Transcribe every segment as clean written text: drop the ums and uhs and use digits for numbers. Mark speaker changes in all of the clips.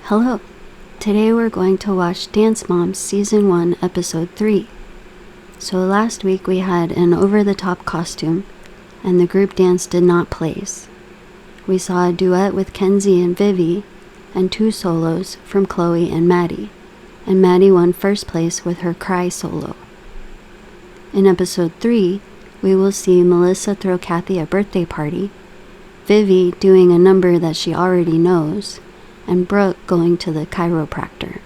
Speaker 1: Hello. Today we're going to watch Dance Moms Season 1, Episode 3. So last week we had an over-the-top costume, and the group dance did not place. We saw a duet with Kenzie and Vivi, and 2 solos from Chloe and Maddie won first place with her cry solo. In Episode 3, we will see Melissa throw Cathy a birthday party, Vivi doing a number that she already knows, and Brooke going to the chiropractor.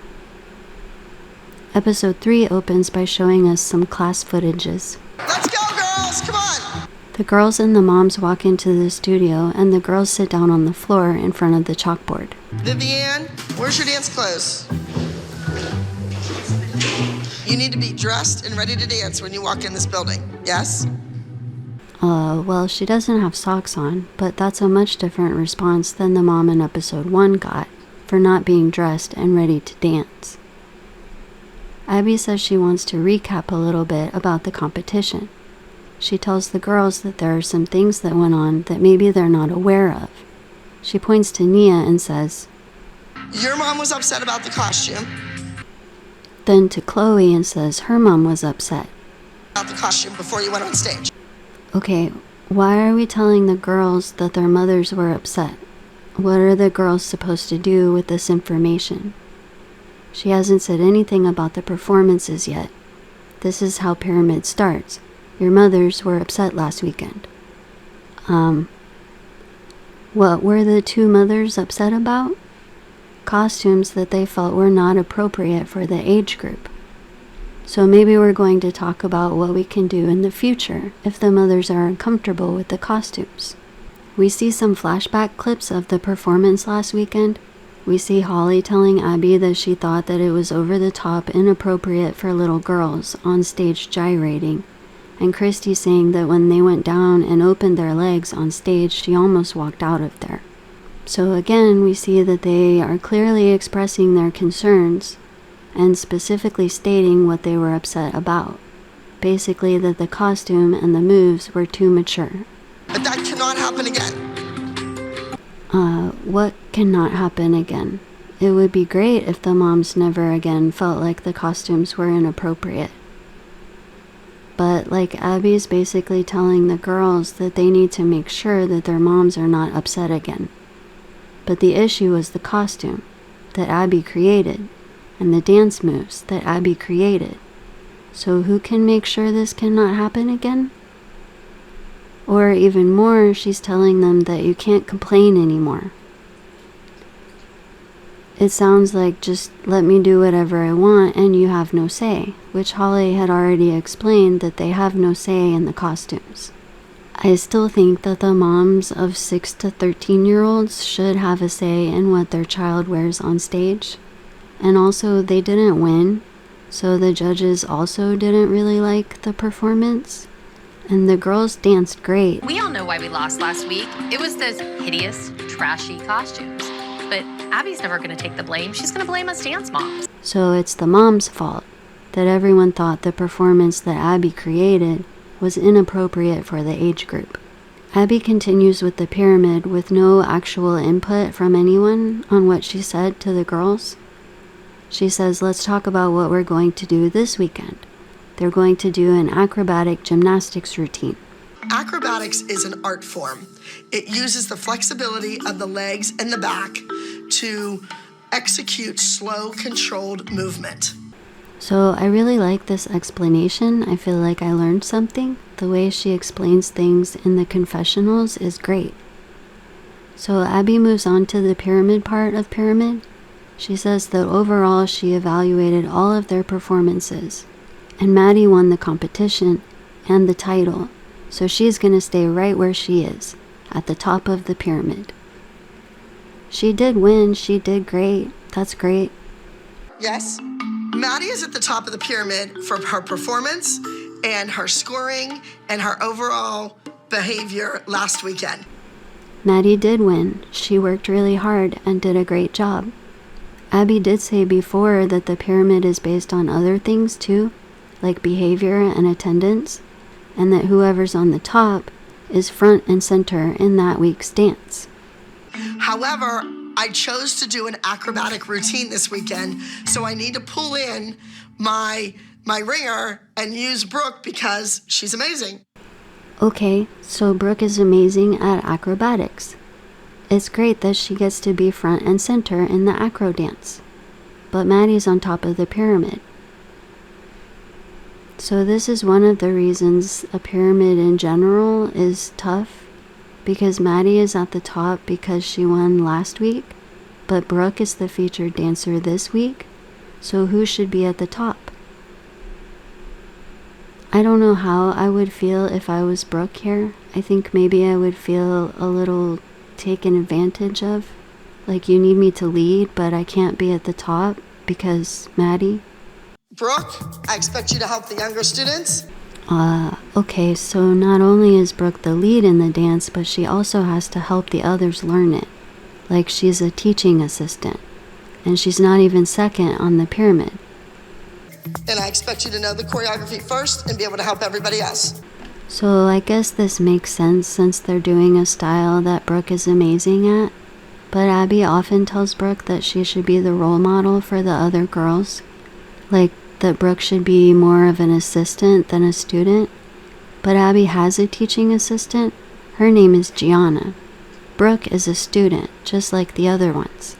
Speaker 1: Episode 3 opens by showing us some class footages.
Speaker 2: Let's go, girls! Come on!
Speaker 1: The girls and the moms walk into the studio, and the girls sit down on the floor in front of the chalkboard.
Speaker 2: Vivian, where's your dance clothes? You need to be dressed and ready to dance when you walk in this building, yes?
Speaker 1: Well, she doesn't have socks on, but that's a much different response than the mom in Episode 1 got for not being dressed and ready to dance. Abby says she wants to recap a little bit about the competition. She tells the girls that there are some things that went on that maybe they're not aware of. She points to Nia and says,
Speaker 2: Your mom was upset about the costume.
Speaker 1: Then to Chloe and says her mom was upset.
Speaker 2: About the costume before you went on stage.
Speaker 1: Okay, why are we telling the girls that their mothers were upset? What are the girls supposed to do with this information? She hasn't said anything about the performances yet. This is how Pyramid starts. Your mothers were upset last weekend. What were the 2 mothers upset about? Costumes that they felt were not appropriate for the age group. So maybe we're going to talk about what we can do in the future if the mothers are uncomfortable with the costumes. We see some flashback clips of the performance last weekend. We see Holly telling Abby that she thought that it was over the top inappropriate for little girls on stage gyrating, and Christi saying that when they went down and opened their legs on stage, she almost walked out of there. So again, we see that they are clearly expressing their concerns and specifically stating what they were upset about. Basically that the costume and the moves were too mature.
Speaker 2: But that cannot happen again.
Speaker 1: What cannot happen again? It would be great if the moms never again felt like the costumes were inappropriate. But like Abby's basically telling the girls that they need to make sure that their moms are not upset again. But the issue was the costume that Abby created and the dance moves that Abby created. So who can make sure this cannot happen again? Or even more, she's telling them that you can't complain anymore. It sounds like just let me do whatever I want and you have no say, which Holly had already explained that they have no say in the costumes. I still think that the moms of 6 to 13-year-olds should have a say in what their child wears on stage. And also, they didn't win, so the judges also didn't really like the performance. And the girls danced great.
Speaker 3: We all know why we lost last week. It was those hideous, trashy costumes. But Abby's never going to take the blame. She's going to blame us dance moms.
Speaker 1: So it's the mom's fault that everyone thought the performance that Abby created was inappropriate for the age group. Abby continues with the pyramid with no actual input from anyone on what she said to the girls. She says, let's talk about what we're going to do this weekend. They're going to do an acrobatic gymnastics routine.
Speaker 2: Acrobatics is an art form. It uses the flexibility of the legs and the back to execute slow, controlled movement.
Speaker 1: So I really like this explanation. I feel like I learned something. The way she explains things in the confessionals is great. So Abby moves on to the pyramid part of Pyramid. She says that overall she evaluated all of their performances, and Maddie won the competition and the title, so she's going to stay right where she is, at the top of the pyramid. She did win, she did great, that's great.
Speaker 2: Yes? Maddie is at the top of the pyramid for her performance and her scoring and her overall behavior last weekend.
Speaker 1: Maddie did win. She worked really hard and did a great job. Abby did say before that the pyramid is based on other things too, like behavior and attendance, and that whoever's on the top is front and center in that week's dance.
Speaker 2: However, I chose to do an acrobatic routine this weekend, so I need to pull in my ringer and use Brooke because she's amazing.
Speaker 1: Okay, so Brooke is amazing at acrobatics. It's great that she gets to be front and center in the acro dance. But Maddie's on top of the pyramid. So this is one of the reasons a pyramid in general is tough, because Maddie is at the top because she won last week, but Brooke is the featured dancer this week, so who should be at the top? I don't know how I would feel if I was Brooke here. I think maybe I would feel a little taken advantage of. Like, you need me to lead, but I can't be at the top because Maddie.
Speaker 2: Brooke, I expect you to help the younger students.
Speaker 1: Okay, so not only is Brooke the lead in the dance, but she also has to help the others learn it. Like, she's a teaching assistant, and she's not even second on the pyramid.
Speaker 2: And I expect you to know the choreography first and be able to help everybody else.
Speaker 1: So I guess this makes sense since they're doing a style that Brooke is amazing at. But Abby often tells Brooke that she should be the role model for the other girls. Like, that Brooke should be more of an assistant than a student. But Abby has a teaching assistant. Her name is Gianna. Brooke is a student, just like the other ones.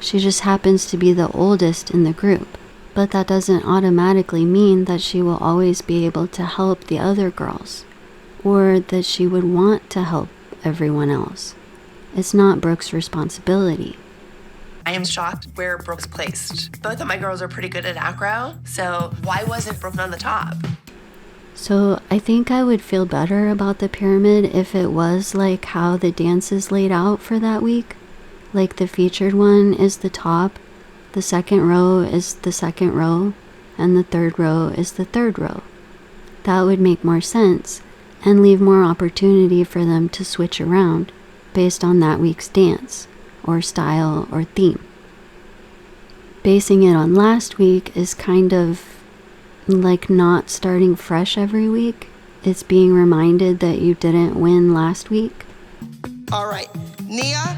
Speaker 1: She just happens to be the oldest in the group. But that doesn't automatically mean that she will always be able to help the other girls, or that she would want to help everyone else. It's not Brooke's responsibility.
Speaker 4: I am shocked where Brooke's placed. Both of my girls are pretty good at acro, so why wasn't Brooke on the top?
Speaker 1: So I think I would feel better about the pyramid if it was like how the dance is laid out for that week. Like, the featured one is the top, the second row is the second row, and the third row is the third row. That would make more sense and leave more opportunity for them to switch around based on that week's dance, or style, or theme. Basing it on last week is kind of like not starting fresh every week. It's being reminded that you didn't win last week.
Speaker 2: All right, Nia,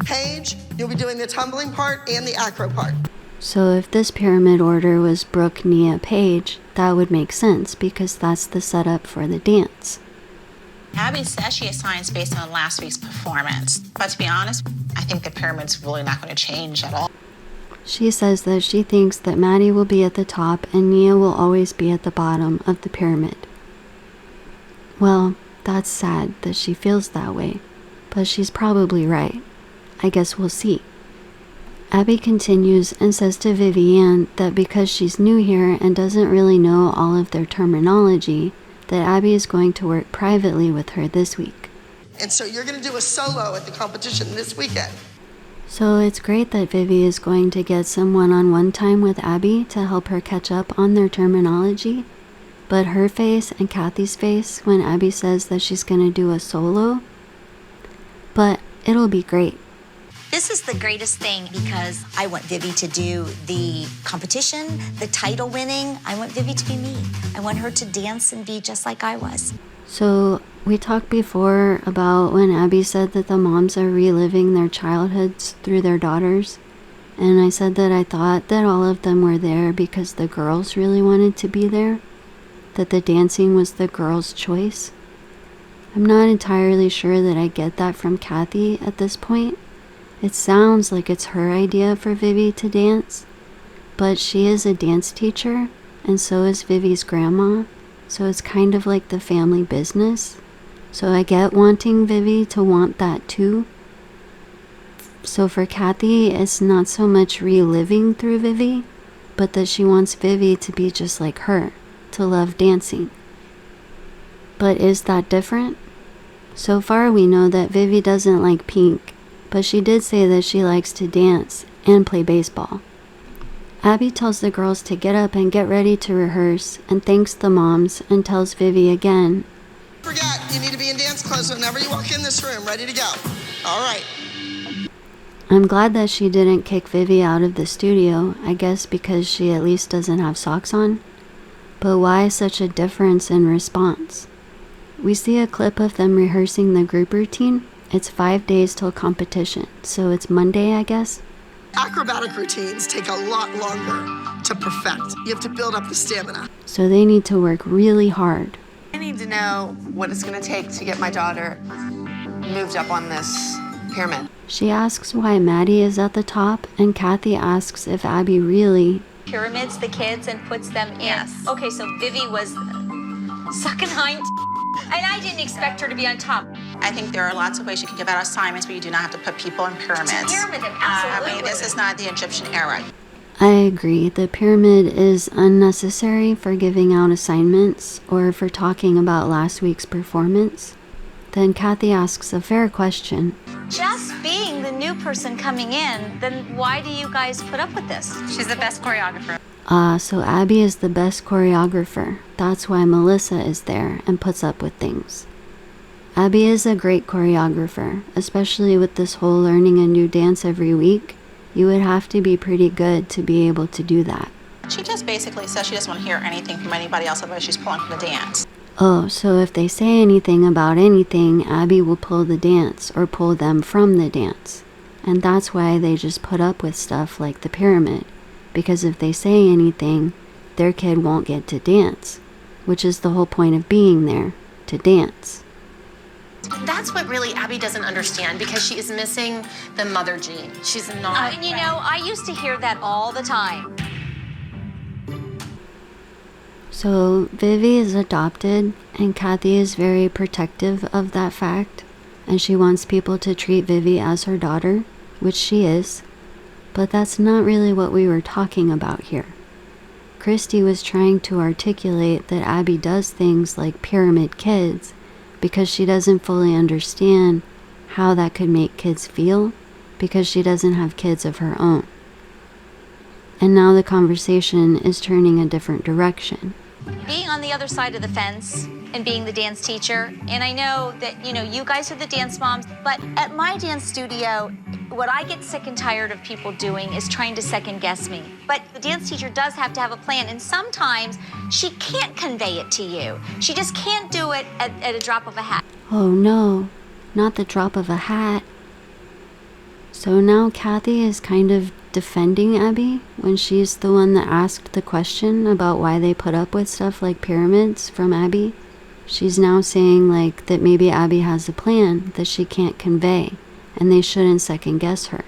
Speaker 2: Paige, you'll be doing the tumbling part and the acro part.
Speaker 1: So if this pyramid order was Brooke, Nia, Paige, that would make sense because that's the setup for the dance.
Speaker 5: Abby says she assigns based on last week's performance, but to be honest, I think the pyramid's really not going to change at all.
Speaker 1: She says that she thinks that Maddie will be at the top and Nia will always be at the bottom of the pyramid. Well, that's sad that she feels that way, but she's probably right. I guess we'll see. Abby continues and says to Vivian that because she's new here and doesn't really know all of their terminology, that Abby is going to work privately with her this week.
Speaker 2: And so you're going to do a solo at the competition this weekend.
Speaker 1: So it's great that Vivi is going to get some one-on-one time with Abby to help her catch up on their terminology. But her face and Cathy's face when Abby says that she's going to do a solo. But it'll be great.
Speaker 6: This is the greatest thing because I want Vivi to do the competition, the title winning. I want Vivi to be me. I want her to dance and be just like I was.
Speaker 1: So we talked before about when Abby said that the moms are reliving their childhoods through their daughters. And I said that I thought that all of them were there because the girls really wanted to be there. That the dancing was the girls' choice. I'm not entirely sure that I get that from Cathy at this point. It sounds like it's her idea for Vivi to dance, but she is a dance teacher, and so is Vivi's grandma, so it's kind of like the family business. So I get wanting Vivi to want that too. So for Cathy, it's not so much reliving through Vivi, but that she wants Vivi to be just like her, to love dancing. But is that different? So far we know that Vivi doesn't like pink, but she did say that she likes to dance and play baseball. Abby tells the girls to get up and get ready to rehearse and thanks the moms and tells Vivi again,
Speaker 2: Forget, you need to be in dance clothes whenever you walk in this room, ready to go. All right.
Speaker 1: I'm glad that she didn't kick Vivi out of the studio, I guess because she at least doesn't have socks on. But why such a difference in response? We see a clip of them rehearsing the group routine, It's 5 days till competition, so it's Monday, I guess?
Speaker 2: Acrobatic routines take a lot longer to perfect. You have to build up the stamina.
Speaker 1: So they need to work really hard.
Speaker 4: I need to know what it's going to take to get my daughter moved up on this pyramid.
Speaker 1: She asks why Maddie is at the top, and Cathy asks if Abby really...
Speaker 6: Pyramids the kids and puts them in.
Speaker 4: Yes.
Speaker 6: Okay, so Vivi was sucking hind, and I didn't expect her to be on top.
Speaker 5: I think there are lots of ways you can give out assignments where you do not have to put people in pyramids.
Speaker 6: Pyramid them,
Speaker 5: I
Speaker 6: absolutely.
Speaker 5: mean, this is not the Egyptian era.
Speaker 1: I agree, the pyramid is unnecessary for giving out assignments or for talking about last week's performance. Then Cathy asks a fair question.
Speaker 6: Just being the new person coming in, then why do you guys put up with this?
Speaker 3: She's the best choreographer.
Speaker 1: So Abby is the best choreographer. That's why Melissa is there and puts up with things. Abby is a great choreographer, especially with this whole learning a new dance every week. You would have to be pretty good to be able to do that.
Speaker 5: She just basically says she doesn't want to hear anything from anybody else, otherwise she's pulling from the dance.
Speaker 1: Oh, so if they say anything about anything, Abby will pull the dance or pull them from the dance. And that's why they just put up with stuff like the pyramid. Because if they say anything, their kid won't get to dance, which is the whole point of being there, to dance.
Speaker 7: That's what really Abby doesn't understand, because she is missing the mother gene. She's not.
Speaker 6: And you know, I used to hear that all the time.
Speaker 1: So Vivi is adopted, and Cathy is very protective of that fact, and she wants people to treat Vivi as her daughter, which she is. But that's not really what we were talking about here. Christi was trying to articulate that Abby does things like pyramid kids because she doesn't fully understand how that could make kids feel, because she doesn't have kids of her own. And now the conversation is turning a different direction.
Speaker 6: Being on the other side of the fence and being the dance teacher, and I know that, you know, you guys are the dance moms, but at my dance studio, what I get sick and tired of people doing is trying to second guess me. But the dance teacher does have to have a plan, and sometimes she can't convey it to you. She just can't do it at a drop of a hat.
Speaker 1: Oh no, not the drop of a hat. So now Cathy is kind of defending Abby when she's the one that asked the question about why they put up with stuff like pyramids from Abby. She's now saying like that maybe Abby has a plan that she can't convey, and they shouldn't second guess her.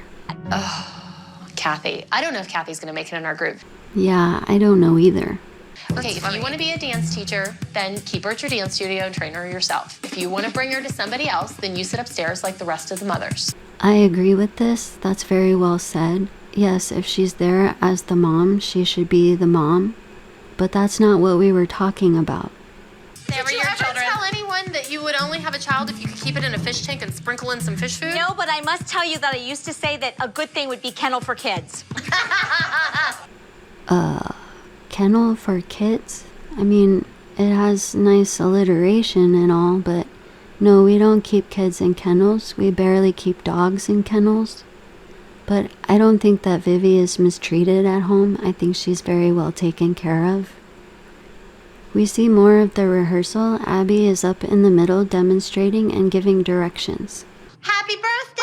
Speaker 7: Cathy. I don't know if Cathy's going to make it in our group.
Speaker 1: Yeah, I don't know either.
Speaker 7: Okay, if you want to be a dance teacher, then keep her at your dance studio and train her yourself. If you want to bring her to somebody else, then you sit upstairs like the rest of the mothers.
Speaker 1: I agree with this. That's very well said. Yes, if she's there as the mom, she should be the mom. But that's not what we were talking about.
Speaker 7: Did you ever tell anyone that you would only have a child if you could keep it in a fish tank and sprinkle in some fish food?
Speaker 6: No, but I must tell you that I used to say that a good thing would be kennel for kids.
Speaker 1: Kennel for kids? I mean, it has nice alliteration and all, but no, we don't keep kids in kennels. We barely keep dogs in kennels. But I don't think that Vivi is mistreated at home. I think she's very well taken care of. We see more of the rehearsal. Abby is up in the middle demonstrating and giving directions.
Speaker 5: Happy birthday!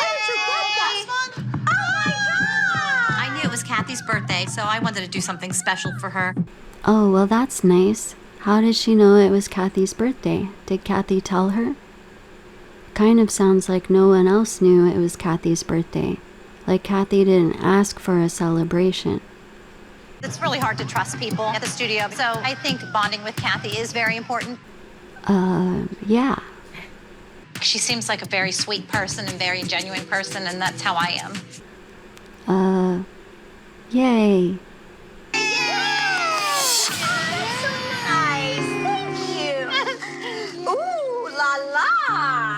Speaker 3: I knew it was Cathy's birthday, so I wanted to do something special for her.
Speaker 1: Oh, well, that's nice. How did she know it was Cathy's birthday? Did Cathy tell her? Kind of sounds like no one else knew it was Cathy's birthday. Like Cathy didn't ask for a celebration.
Speaker 8: It's really hard to trust people at the studio, so I think bonding with Cathy is very important.
Speaker 1: Yeah.
Speaker 8: She seems like a very sweet person and very genuine person, and that's how I am.
Speaker 1: Yay.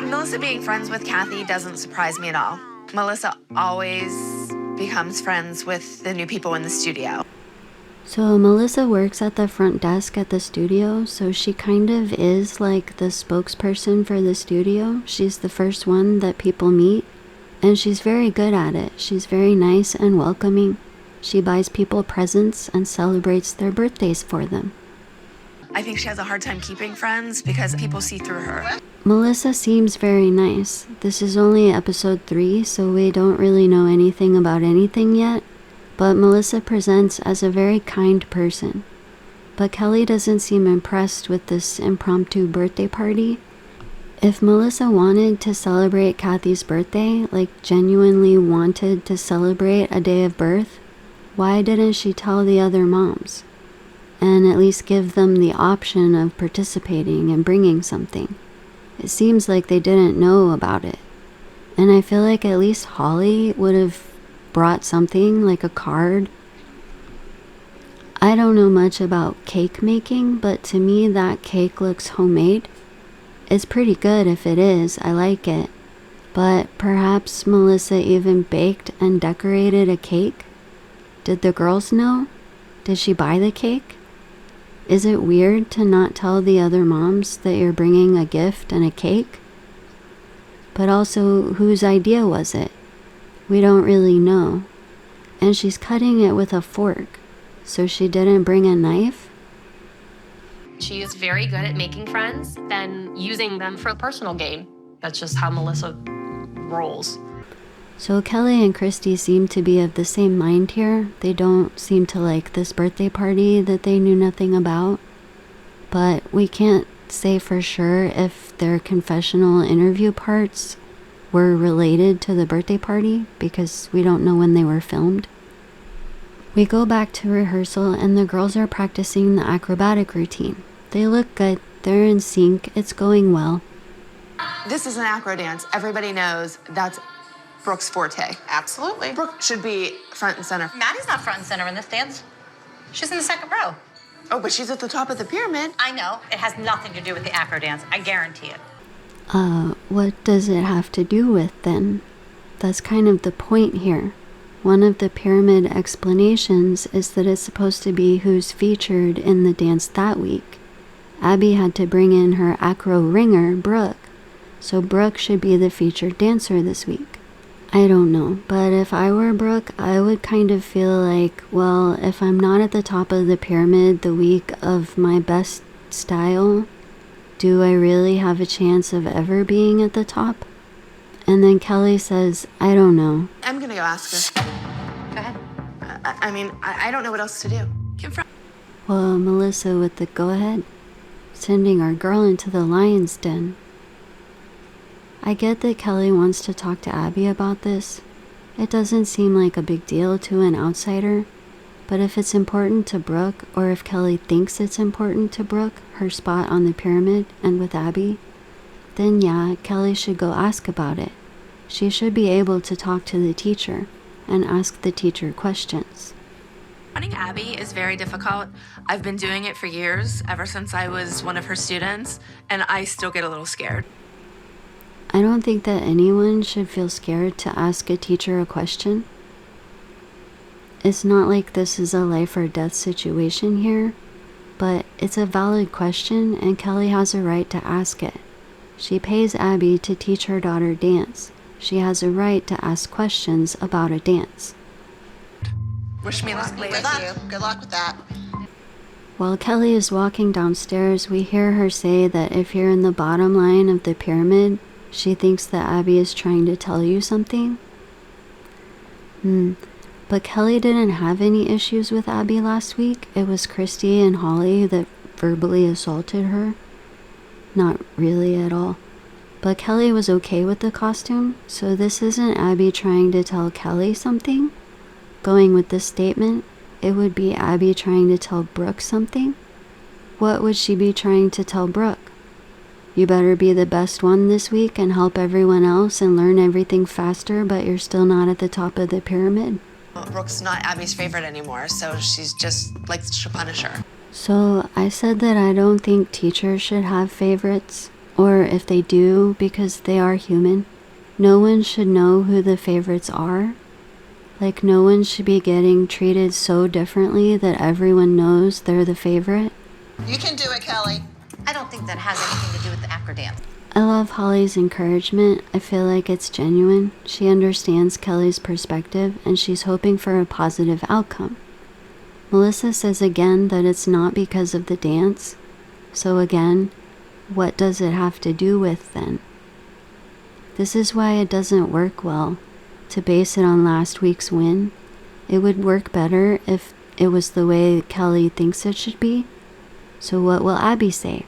Speaker 4: Melissa being friends with Cathy doesn't surprise me at all. Melissa always becomes friends with the new people in the studio.
Speaker 1: So Melissa works at the front desk at the studio, so she kind of is like the spokesperson for the studio. She's the first one that people meet, and she's very good at it. She's very nice and welcoming. She buys people presents and celebrates their birthdays for them.
Speaker 4: I think she has a hard time keeping friends because people see through her.
Speaker 1: Melissa seems very nice. This is only episode 3, so we don't really know anything about anything yet, but Melissa presents as a very kind person. But Kelly doesn't seem impressed with this impromptu birthday party. If Melissa wanted to celebrate Cathy's birthday, like genuinely wanted to celebrate a day of birth, why didn't she tell the other moms? And at least give them the option of participating and bringing something. It seems like they didn't know about it. And I feel like at least Holly would have brought something like a card. I don't know much about cake making, but to me that cake looks homemade. It's pretty good if it is, I like it. But perhaps Melissa even baked and decorated a cake? Did the girls know? Did she buy the cake? Is it weird to not tell the other moms that you're bringing a gift and a cake? But also, whose idea was it? We don't really know. And she's cutting it with a fork, so she didn't bring a knife?
Speaker 7: She is very good at making friends, then using them for a personal gain. That's just how Melissa rolls.
Speaker 1: So Kelly and Christi seem to be of the same mind here. They don't seem to like this birthday party that they knew nothing about. But we can't say for sure if their confessional interview parts were related to the birthday party because we don't know when they were filmed. We go back to rehearsal and the girls are practicing the acrobatic routine. They look good, they're in sync, it's going well.
Speaker 4: This is an acro dance. Everybody knows that's Brooke's forte.
Speaker 5: Absolutely.
Speaker 4: Brooke should be front and center.
Speaker 8: Maddie's not front and center in this dance. She's in the second row.
Speaker 4: Oh, but she's at the top of the pyramid.
Speaker 8: I know. It has nothing to do with the acro dance. I guarantee it.
Speaker 1: What does it have to do with then? That's kind of the point here. One of the pyramid explanations is that it's supposed to be who's featured in the dance that week. Abby had to bring in her acro ringer, Brooke, so Brooke should be the featured dancer this week. I don't know, but if I were Brooke, I would kind of feel like, well, if I'm not at the top of the pyramid the week of my best style, do I really have a chance of ever being at the top? And then Kelly says, I don't know.
Speaker 4: I'm gonna go ask her.
Speaker 8: Go ahead.
Speaker 4: I don't know what else to do.
Speaker 1: Well, Melissa with the go-ahead, sending our girl into the lion's den. I get that Kelly wants to talk to Abby about this. It doesn't seem like a big deal to an outsider, but if it's important to Brooke, or if Kelly thinks it's important to Brooke, her spot on the pyramid and with Abby, then yeah, Kelly should go ask about it. She should be able to talk to the teacher and ask the teacher questions.
Speaker 4: Running Abby is very difficult. I've been doing it for years, ever since I was one of her students, and I still get a little scared.
Speaker 1: I don't think that anyone should feel scared to ask a teacher a question. It's not like this is a life or death situation here, but it's a valid question and Kelly has a right to ask it. She pays Abby to teach her daughter dance. She has a right to ask questions about a dance.
Speaker 4: Wish me luck later.
Speaker 5: With you. Good luck with that.
Speaker 1: While Kelly is walking downstairs, we hear her say that if you're in the bottom line of the pyramid, she thinks that Abby is trying to tell you something. But Kelly didn't have any issues with Abby last week. It was Christi and Holly that verbally assaulted her. Not really at all. But Kelly was okay with the costume, so this isn't Abby trying to tell Kelly something. Going with this statement, it would be Abby trying to tell Brooke something. What would she be trying to tell Brooke? You better be the best one this week and help everyone else and learn everything faster, but you're still not at the top of the pyramid.
Speaker 4: Brooke's not Abby's favorite anymore, so she's just like to punish her.
Speaker 1: So I said that I don't think teachers should have favorites, or if they do, because they are human, no one should know who the favorites are. Like no one should be getting treated so differently that everyone knows they're the favorite.
Speaker 5: You can do it, Kelly.
Speaker 8: I don't think that has anything to do with the acro dance.
Speaker 1: I love Holly's encouragement. I feel like it's genuine. She understands Kelly's perspective and she's hoping for a positive outcome. Melissa says again that it's not because of the dance. So again, what does it have to do with then? This is why it doesn't work well to base it on last week's win. It would work better if it was the way Kelly thinks it should be. So what will Abby say?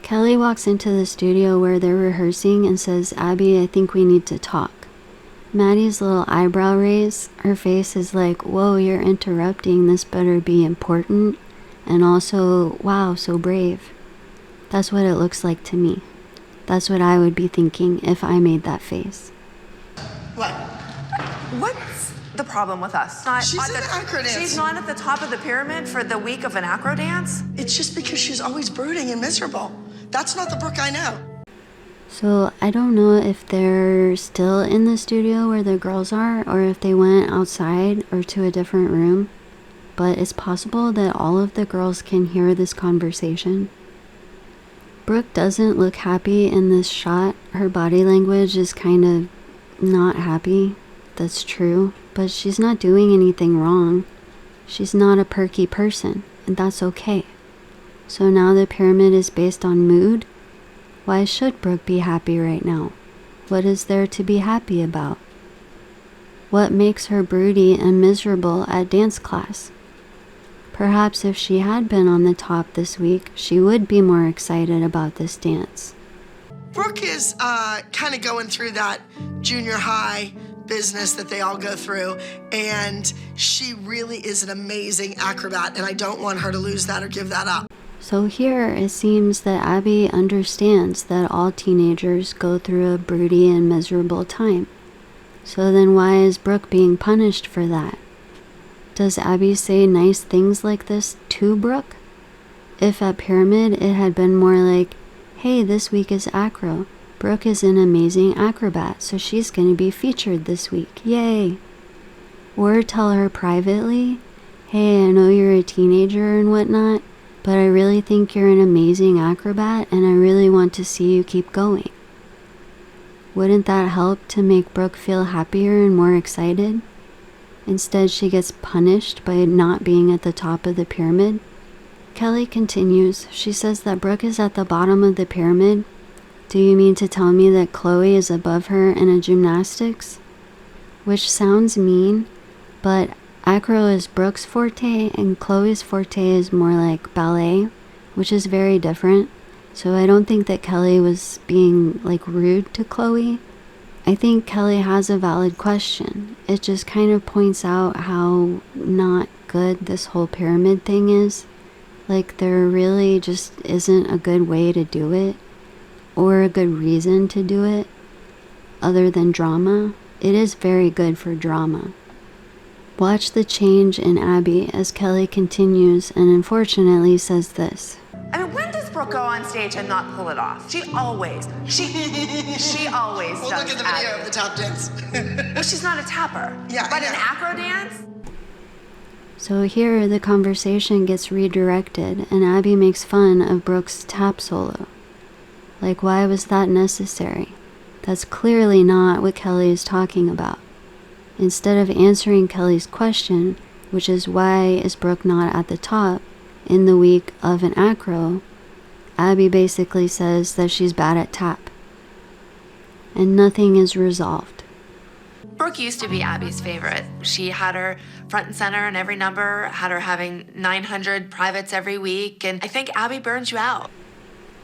Speaker 1: Kelly walks into the studio where they're rehearsing and says, Abby, I think we need to talk. Maddie's little eyebrow raise, her face is like, whoa, you're interrupting, this better be important. And also, wow, so brave. That's what it looks like to me. That's what I would be thinking if I made that face.
Speaker 2: What?
Speaker 4: What's the problem with us?
Speaker 2: She's an acro dance.
Speaker 4: She's not at the top of the pyramid for the week of an acro dance?
Speaker 2: It's just because she's always brooding and miserable. That's not the Brooke I know.
Speaker 1: So I don't know if they're still in the studio where the girls are or if they went outside or to a different room, but it's possible that all of the girls can hear this conversation. Brooke doesn't look happy in this shot. Her body language is kind of not happy. That's true, but she's not doing anything wrong. She's not a perky person, and that's okay. So now the pyramid is based on mood. Why should Brooke be happy right now? What is there to be happy about? What makes her broody and miserable at dance class? Perhaps if she had been on the top this week, she would be more excited about this dance.
Speaker 2: Brooke is kind of going through that junior high business that they all go through, and she really is an amazing acrobat, and I don't want her to lose that or give that up.
Speaker 1: So here it seems that Abby understands that all teenagers go through a broody and miserable time. So then why is Brooke being punished for that? Does Abby say nice things like this to Brooke? If at Pyramid it had been more like, hey, this week is acro. Brooke is an amazing acrobat, so she's going to be featured this week. Yay! Or tell her privately, hey, I know you're a teenager and whatnot, but I really think you're an amazing acrobat and I really want to see you keep going. Wouldn't that help to make Brooke feel happier and more excited? Instead, she gets punished by not being at the top of the pyramid. Kelly continues. She says that Brooke is at the bottom of the pyramid. Do you mean to tell me that Chloe is above her in a gymnastics? Which sounds mean, but acro is Brooke's forte and Chloe's forte is more like ballet, which is very different. So I don't think that Kelly was being like rude to Chloe. I think Kelly has a valid question. It just kind of points out how not good this whole pyramid thing is. Like there really just isn't a good way to do it or a good reason to do it other than drama. It is very good for drama. Watch the change in Abby as Kelly continues and unfortunately says this.
Speaker 4: I mean, when does Brooke go on stage and not pull it off? She always
Speaker 2: Well,
Speaker 4: does.
Speaker 2: look at the video of the tap dance.
Speaker 4: Well, she's not a tapper.
Speaker 2: Yeah,
Speaker 4: But
Speaker 2: I
Speaker 4: an
Speaker 2: know.
Speaker 4: acro dance?
Speaker 1: So here the conversation gets redirected and Abby makes fun of Brooke's tap solo. Like, why was that necessary? That's clearly not what Kelly is talking about. Instead of answering Kelly's question, which is why is Brooke not at the top in the week of an acro, Abby basically says that she's bad at tap. And nothing is resolved.
Speaker 4: Brooke used to be Abby's favorite. She had her front and center in every number, had her having 900 privates every week, and I think Abby burns you out.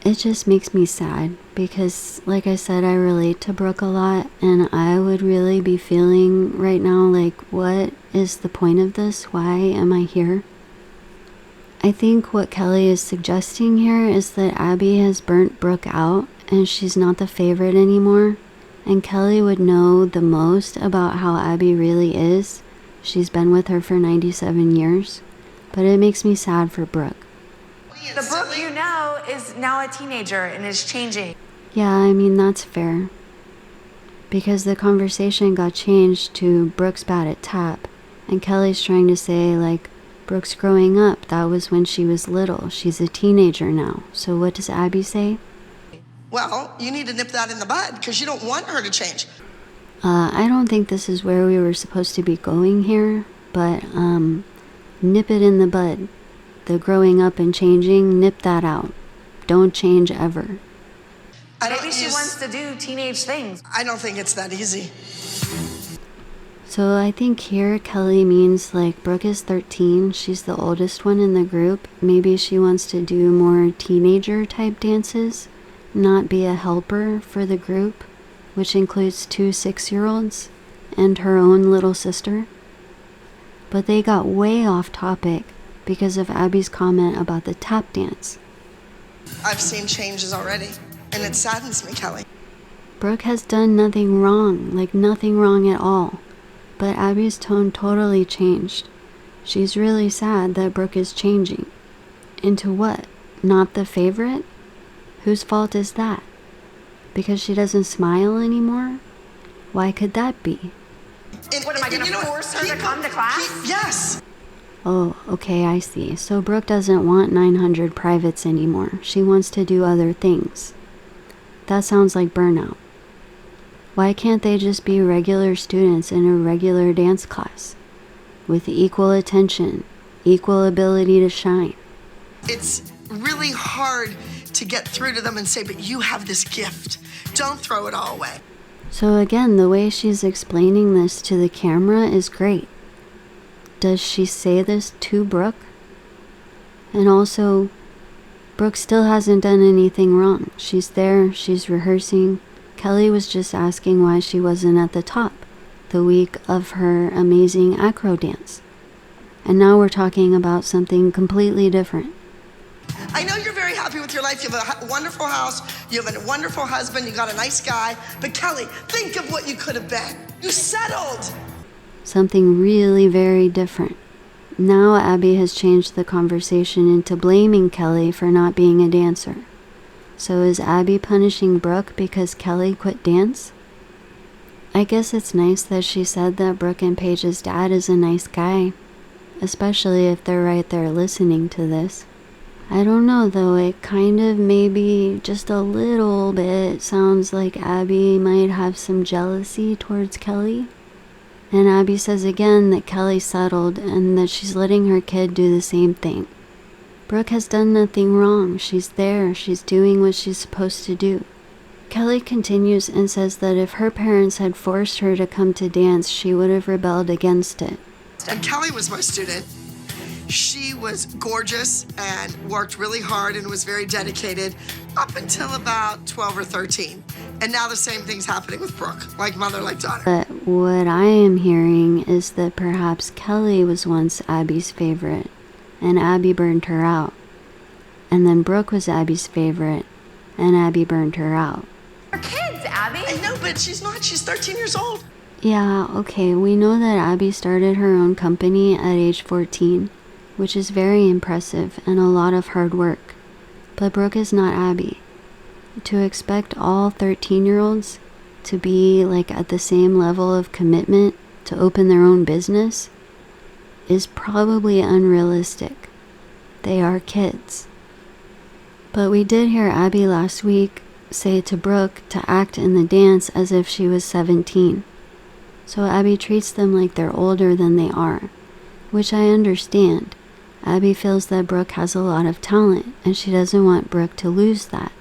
Speaker 1: It just makes me sad because, like I said, I relate to Brooke a lot and I would really be feeling right now like, what is the point of this? Why am I here? I think what Kelly is suggesting here is that Abby has burnt Brooke out and she's not the favorite anymore. And Kelly would know the most about how Abby really is. She's been with her for 97 years. But it makes me sad for Brooke.
Speaker 4: The Brooke you know is now a teenager and is changing.
Speaker 1: Yeah, I mean, that's fair. Because the conversation got changed to Brooke's bad at tap. And Kelly's trying to say, like, Brooke's growing up. That was when she was little. She's a teenager now. So what does Abby say?
Speaker 2: Well, you need to nip that in the bud because you don't want her to change.
Speaker 1: I don't think this is where we were supposed to be going here, but nip it in the bud. The growing up and changing, nip that out. don't change ever.
Speaker 4: Maybe she wants to do teenage things.
Speaker 2: I don't think it's that easy.
Speaker 1: So I think here Kelly means like Brooke is 13, she's the oldest one in the group. Maybe she wants to do more teenager type dances, not be a helper for the group, which includes 2 6-year-olds and her own little sister. But they got way off topic because of Abby's comment about the tap dance.
Speaker 2: I've seen changes already, and it saddens me, Kelly.
Speaker 1: Brooke has done nothing wrong, like nothing wrong at all. But Abby's tone totally changed. She's really sad that Brooke is changing. Into what? Not the favorite? Whose fault is that? Because she doesn't smile anymore? Why could that be?
Speaker 4: What, am I going to force her to come to class?
Speaker 2: Yes.
Speaker 1: Oh, okay, I see. So Brooke doesn't want 900 privates anymore. She wants to do other things. That sounds like burnout. Why can't they just be regular students in a regular dance class? With equal attention, equal ability to shine.
Speaker 2: It's really hard to get through to them and say, but you have this gift. Don't throw it all away.
Speaker 1: So again, the way she's explaining this to the camera is great. Does she say this to Brooke? And also, Brooke still hasn't done anything wrong. She's there, she's rehearsing. Kelly was just asking why she wasn't at the top the week of her amazing acro dance. And now we're talking about something completely different.
Speaker 2: I know you're very happy with your life. You have a wonderful house. You have a wonderful husband. You got a nice guy. But Kelly, think of what you could have been. You settled.
Speaker 1: Something really very different. Now Abby has changed the conversation into blaming Kelly for not being a dancer. So is Abby punishing Brooke because Kelly quit dance? I guess it's nice that she said that Brooke and Paige's dad is a nice guy, especially if they're right there listening to this. I don't know though, it kind of maybe just a little bit sounds like Abby might have some jealousy towards Kelly. And Abby says again that Kelly settled and that she's letting her kid do the same thing. Brooke has done nothing wrong. She's there. She's doing what she's supposed to do. Kelly continues and says that if her parents had forced her to come to dance, she would have rebelled against it.
Speaker 2: And Kelly was my student. She was gorgeous and worked really hard and was very dedicated up until about 12 or 13. And now the same thing's happening with Brooke, like mother, like daughter.
Speaker 1: But what I am hearing is that perhaps Kelly was once Abby's favorite, and Abby burned her out. And then Brooke was Abby's favorite, and Abby burned her out.
Speaker 4: We're kids, Abby.
Speaker 2: I know, but she's not. She's 13 years old.
Speaker 1: Yeah, okay, we know that Abby started her own company at age 14, which is very impressive and a lot of hard work. But Brooke is not Abby. To expect all 13-year-olds to be like at the same level of commitment to open their own business is probably unrealistic. They are kids. But we did hear Abby last week say to Brooke to act in the dance as if she was 17. So Abby treats them like they're older than they are, which I understand. Abby feels that Brooke has a lot of talent and she doesn't want Brooke to lose that,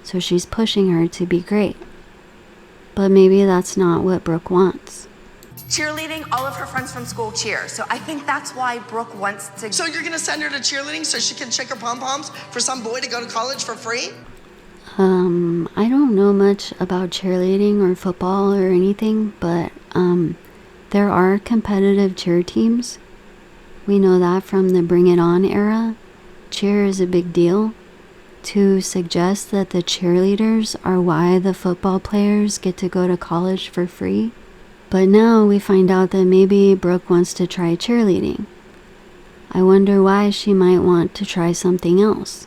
Speaker 1: so she's pushing her to be great. But maybe that's not what Brooke wants.
Speaker 4: Cheerleading, all of her friends from school cheer. So I think that's why Brooke wants to...
Speaker 2: So you're gonna send her to cheerleading so she can shake her pom-poms for some boy to go to college for free?
Speaker 1: I don't know much about cheerleading or football or anything, but there are competitive cheer teams. We know that from the Bring It On era. Cheer is a big deal. To suggest that the cheerleaders are why the football players get to go to college for free. But now we find out that maybe Brooke wants to try cheerleading. I wonder why she might want to try something else.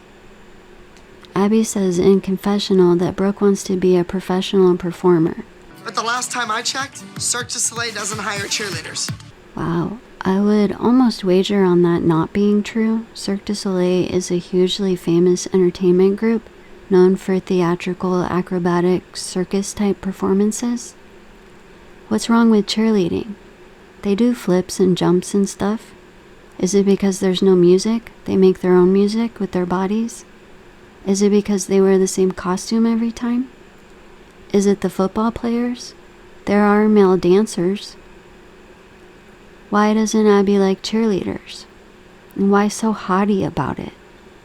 Speaker 1: Abby says in confessional that Brooke wants to be a professional performer.
Speaker 2: But the last time I checked, Cirque du Soleil doesn't hire cheerleaders.
Speaker 1: Wow, I would almost wager on that not being true. Cirque du Soleil is a hugely famous entertainment group known for theatrical, acrobatic, circus-type performances. What's wrong with cheerleading? They do flips and jumps and stuff. Is it because there's no music? They make their own music with their bodies? Is it because they wear the same costume every time? Is it the football players? There are male dancers. Why doesn't Abby like cheerleaders? And why so haughty about it?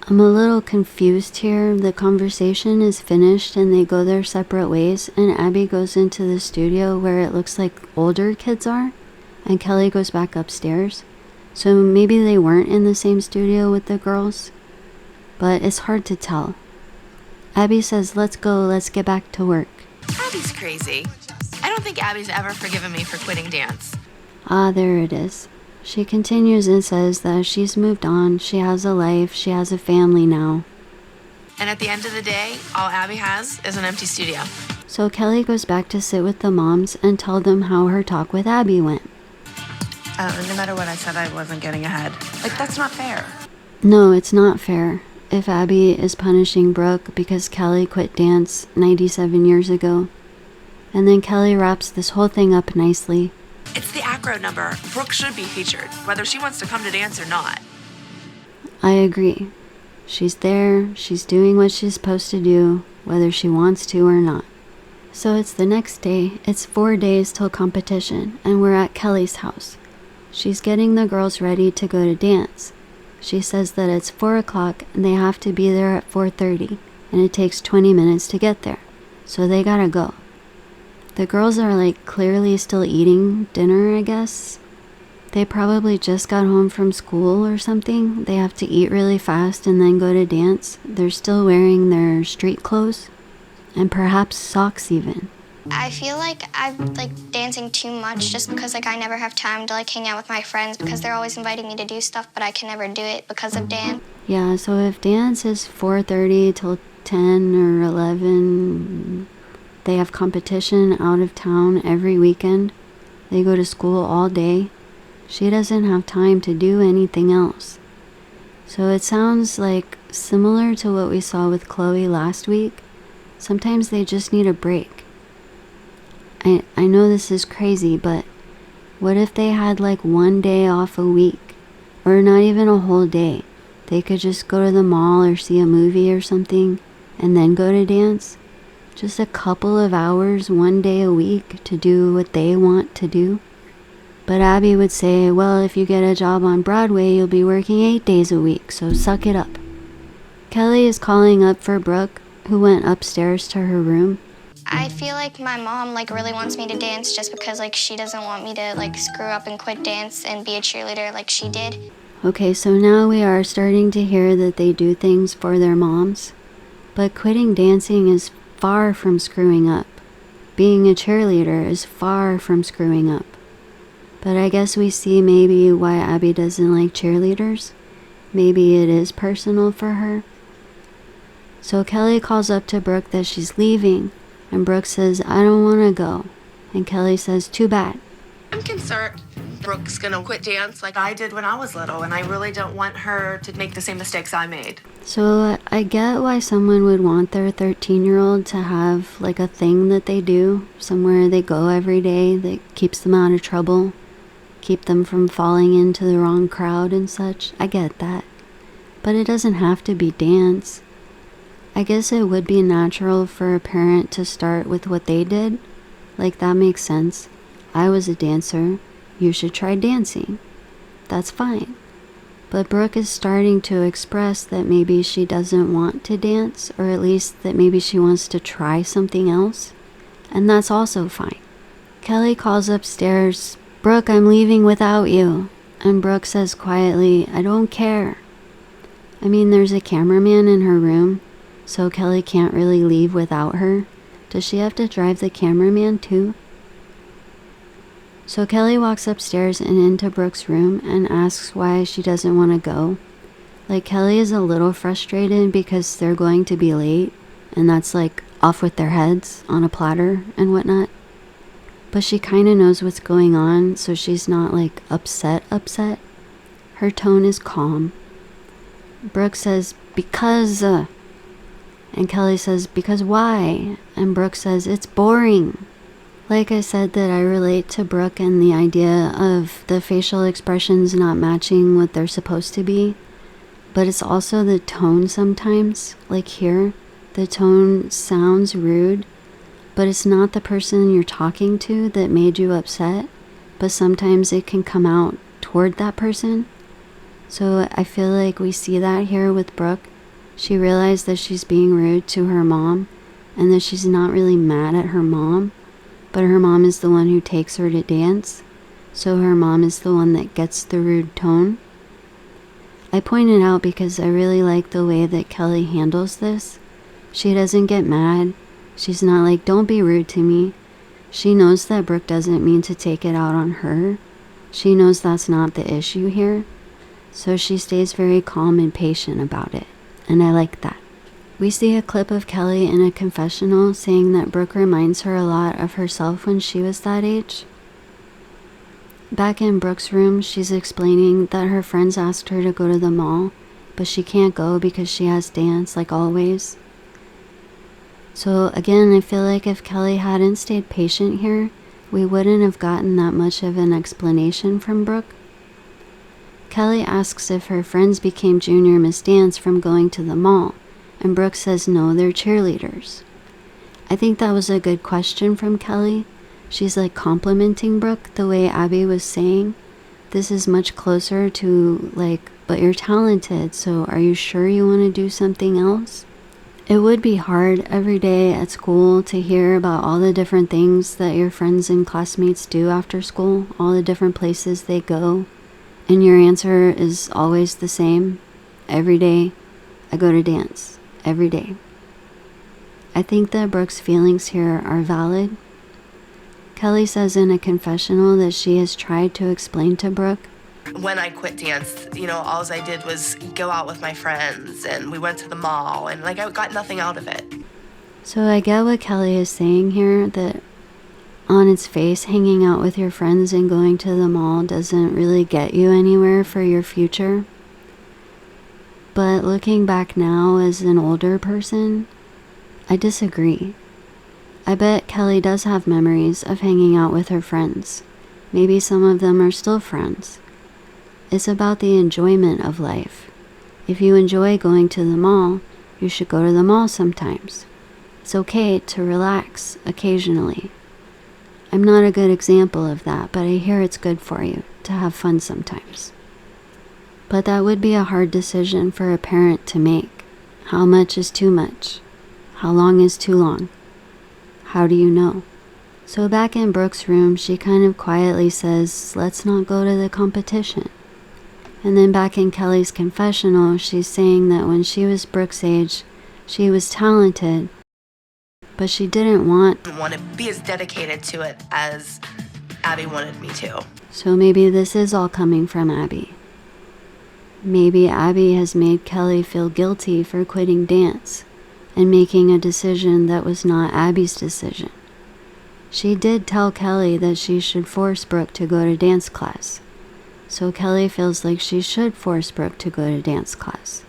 Speaker 1: I'm a little confused here. The conversation is finished and they go their separate ways, and Abby goes into the studio where it looks like older kids are, and Kelly goes back upstairs. So maybe they weren't in the same studio with the girls, but it's hard to tell. Abby says, let's go, let's get back to work.
Speaker 4: Abby's crazy. I don't think Abby's ever forgiven me for quitting dance.
Speaker 1: Ah, there it is. She continues and says that she's moved on, she has a life, she has a family now.
Speaker 4: And at the end of the day, all Abby has is an empty studio.
Speaker 1: So Kelly goes back to sit with the moms and tell them how her talk with Abby went.
Speaker 9: No matter what I said, I wasn't getting ahead. Like, that's not fair.
Speaker 1: No, it's not fair. If Abby is punishing Brooke because Kelly quit dance 97 years ago. And then Kelly wraps this whole thing up nicely.
Speaker 4: It's the acro number. Brooke should be featured, whether she wants to come to dance or not.
Speaker 1: I agree. She's there, she's doing what she's supposed to do, whether she wants to or not. So it's the next day, it's 4 days till competition, and we're at Kelly's house. She's getting the girls ready to go to dance. She says that it's 4 o'clock and they have to be there at 4:30, and it takes 20 minutes to get there. So they gotta go. The girls are like clearly still eating dinner, I guess. They probably just got home from school or something. They have to eat really fast and then go to dance. They're still wearing their street clothes and perhaps socks even.
Speaker 10: I feel like I'm dancing too much just because I never have time to hang out with my friends because they're always inviting me to do stuff, but I can never do it because of dance.
Speaker 1: Yeah, so if dance is 4:30 till 10 or 11, they have competition out of town every weekend. They go to school all day. She doesn't have time to do anything else. So it sounds like similar to what we saw with Chloe last week. Sometimes they just need a break. I know this is crazy, but what if they had 1 day off a week? Or not even a whole day. They could just go to the mall or see a movie or something and then go to dance. Just a couple of hours 1 day a week to do what they want to do. But Abby would say, well, if you get a job on Broadway, you'll be working 8 days a week, so suck it up. Kelly is calling up for Brooke, who went upstairs to her room.
Speaker 10: I feel like my mom really wants me to dance just because she doesn't want me to screw up and quit dance and be a cheerleader like she did.
Speaker 1: Okay, so now we are starting to hear that they do things for their moms. But quitting dancing is far from screwing up. Being a cheerleader is far from screwing up. But I guess we see maybe why Abby doesn't like cheerleaders. Maybe it is personal for her. So Kelly calls up to Brooke that she's leaving, and Brooke says, I don't want to go. And Kelly says, too bad.
Speaker 4: I'm concerned Brooke's gonna quit dance like I did when I was little, and I really don't want her to make the same mistakes I made.
Speaker 1: So I get why someone would want their 13-year-old to have a thing that they do, somewhere they go every day that keeps them out of trouble, keep them from falling into the wrong crowd and such. I get that. But it doesn't have to be dance. I guess it would be natural for a parent to start with what they did. That makes sense. I was a dancer. You should try dancing. That's fine. But Brooke is starting to express that maybe she doesn't want to dance, or at least that maybe she wants to try something else. And that's also fine. Kelly calls upstairs, Brooke, I'm leaving without you. And Brooke says quietly, I don't care. I mean, there's a cameraman in her room, so Kelly can't really leave without her. Does she have to drive the cameraman too? So Kelly walks upstairs and into Brooke's room and asks why she doesn't want to go. Kelly is a little frustrated because they're going to be late, and that's off with their heads on a platter and whatnot. But she kind of knows what's going on, so she's not upset. Her tone is calm. Brooke says, because, and Kelly says, because why? And Brooke says, it's boring. Like I said, that I relate to Brooke and the idea of the facial expressions not matching what they're supposed to be. but it's also the tone sometimes. Like here, the tone sounds rude, but it's not the person you're talking to that made you upset, but sometimes it can come out toward that person. So I feel like we see that here with Brooke. She realized that she's being rude to her mom and that she's not really mad at her mom, but her mom is the one who takes her to dance. So her mom is the one that gets the rude tone. I point it out because I really like the way that Kelly handles this. She doesn't get mad. She's not like, don't be rude to me. She knows that Brooke doesn't mean to take it out on her. She knows that's not the issue here. So she stays very calm and patient about it. And I like that. We see a clip of Kelly in a confessional saying that Brooke reminds her a lot of herself when she was that age. Back in Brooke's room, she's explaining that her friends asked her to go to the mall, but she can't go because she has dance, like always. So again, I feel like if Kelly hadn't stayed patient here, we wouldn't have gotten that much of an explanation from Brooke. Kelly asks if her friends became Junior Miss Dance from going to the mall, and Brooke says no, they're cheerleaders. I think that was a good question from Kelly. She's like complimenting Brooke the way Abby was saying. This is much closer to like, but you're talented, so are you sure you want to do something else? It would be hard every day at school to hear about all the different things that your friends and classmates do after school, all the different places they go, and your answer is always the same. Every day, I go to dance. Every day. I think that Brooke's feelings here are valid. Kelly says in a confessional that she has tried to explain to Brooke.
Speaker 11: When I quit dance, all I did was go out with my friends and we went to the mall and I got nothing out of it.
Speaker 1: So I get what Kelly is saying here, that on its face, hanging out with your friends and going to the mall doesn't really get you anywhere for your future. But looking back now as an older person, I disagree. I bet Kelly does have memories of hanging out with her friends. Maybe some of them are still friends. It's about the enjoyment of life. If you enjoy going to the mall, you should go to the mall sometimes. It's okay to relax occasionally. I'm not a good example of that, but I hear it's good for you to have fun sometimes. But that would be a hard decision for a parent to make. How much is too much? How long is too long? How do you know? So back in Brooke's room, she kind of quietly says, let's not go to the competition. And then back in Kelly's confessional, she's saying that when she was Brooke's age, she was talented, but she didn't want
Speaker 11: to be as dedicated to it as Abby wanted me to.
Speaker 1: So maybe this is all coming from Abby. Maybe Abby has made Kelly feel guilty for quitting dance and making a decision that was not Abby's decision. She did tell Kelly that she should force Brooke to go to dance class. So Kelly feels like she should force Brooke to go to dance class.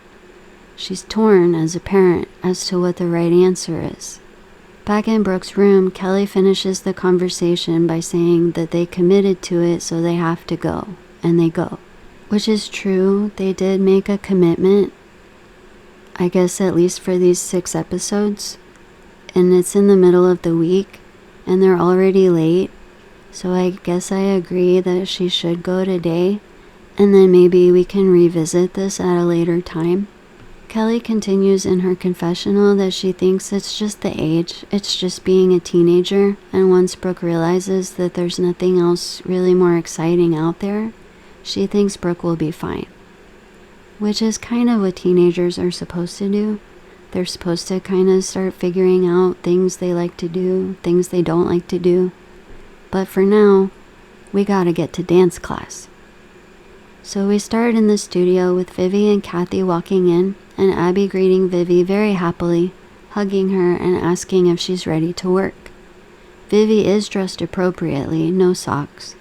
Speaker 1: She's torn as a parent as to what the right answer is. Back in Brooke's room, Kelly finishes the conversation by saying that they committed to it, so they have to go, and they go. Which is true, they did make a commitment, I guess at least for these 6 episodes, and it's in the middle of the week, and they're already late, so I guess I agree that she should go today, and then maybe we can revisit this at a later time. Kelly continues in her confessional that she thinks it's just the age, it's just being a teenager, and once Brooke realizes that there's nothing else really more exciting out there, she thinks Brooke will be fine. Which is kind of what teenagers are supposed to do. They're supposed to kind of start figuring out things they like to do, things they don't like to do. But for now, we gotta get to dance class. So we start in the studio with Vivi and Cathy walking in, and Abby greeting Vivi very happily, hugging her and asking if she's ready to work. Vivi is dressed appropriately, no socks.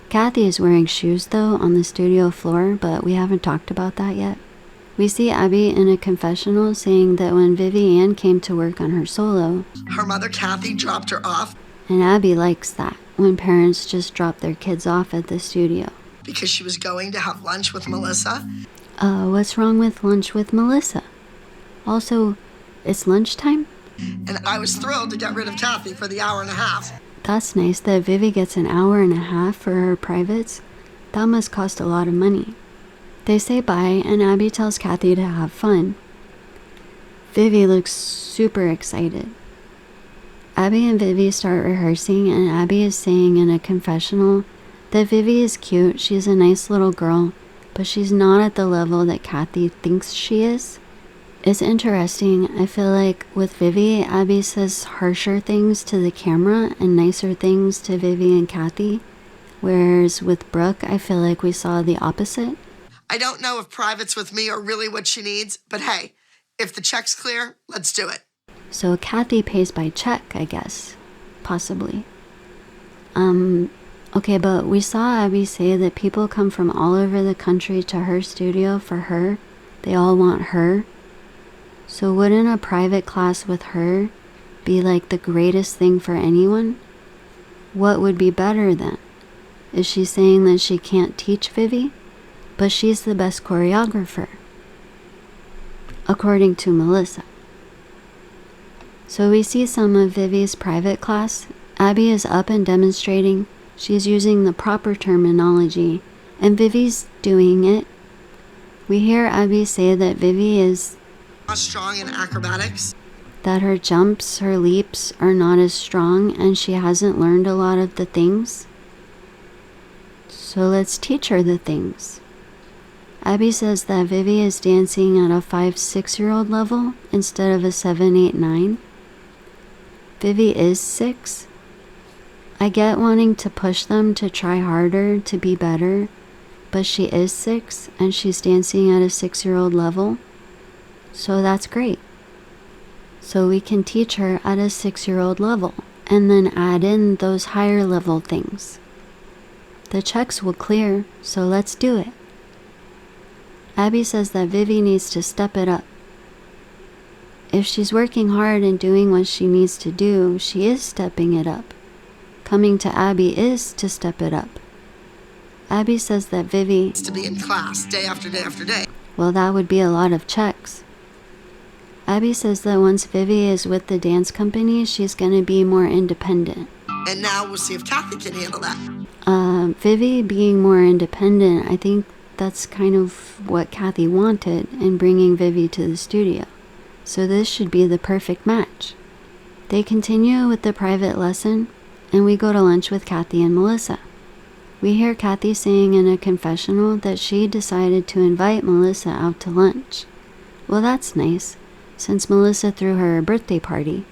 Speaker 1: Cathy is wearing shoes though on the studio floor, but we haven't talked about that yet. We see Abby in a confessional saying that when Vivi Ann came to work on her solo,
Speaker 2: her mother Cathy dropped her off.
Speaker 1: And Abby likes that, when parents just drop their kids off at the studio.
Speaker 2: Because she was going to have lunch with Melissa.
Speaker 1: What's wrong with lunch with Melissa? Also, it's lunchtime?
Speaker 2: And I was thrilled to get rid of Cathy for the hour and a half.
Speaker 1: That's nice that Vivi gets an hour and a half for her privates. That must cost a lot of money. They say bye, and Abby tells Cathy to have fun. Vivi looks super excited. Abby and Vivi start rehearsing, and Abby is saying in a confessional that Vivi is cute, she's a nice little girl, but she's not at the level that Cathy thinks she is. It's interesting, I feel like with Vivi, Abby says harsher things to the camera and nicer things to Vivi and Cathy, whereas with Brooke, I feel like we saw the opposite.
Speaker 2: I don't know if privates with me are really what she needs, but hey, if the check's clear, let's do it.
Speaker 1: So Cathy pays by check, I guess. Possibly. Okay, but we saw Abby say that people come from all over the country to her studio for her. They all want her. So wouldn't a private class with her be like the greatest thing for anyone? What would be better then? Is she saying that she can't teach Vivi? But she's the best choreographer, according to Melissa. So we see some of Vivi's private class. Abby is up and demonstrating. She's using the proper terminology, and Vivi's doing it. We hear Abby say that Vivi is
Speaker 2: strong in acrobatics,
Speaker 1: that her jumps, her leaps are not as strong, and she hasn't learned a lot of the things. So let's teach her the things. Abby says that Vivi is dancing at a 5-6-year-old level instead of a 7-8-9. Vivi is 6. I get wanting to push them to try harder, to be better, but she is 6 and she's dancing at a 6-year-old level. So that's great. So we can teach her at a 6-year-old level and then add in those higher level things. The checks will clear, so let's do it. Abby says that Vivi needs to step it up. If she's working hard and doing what she needs to do, she is stepping it up. Coming to Abby is to step it up. Abby says that Vivi
Speaker 2: needs to be in class day after day after day.
Speaker 1: Well, that would be a lot of checks. Abby says that once Vivi is with the dance company, she's going to be more independent.
Speaker 2: And now we'll see if Cathy can handle that.
Speaker 1: Vivi being more independent, I think that's kind of what Cathy wanted in bringing Vivi to the studio. So this should be the perfect match. They continue with the private lesson, and we go to lunch with Cathy and Melissa. We hear Cathy saying in a confessional that she decided to invite Melissa out to lunch. Well, that's nice, since Melissa threw her a birthday party.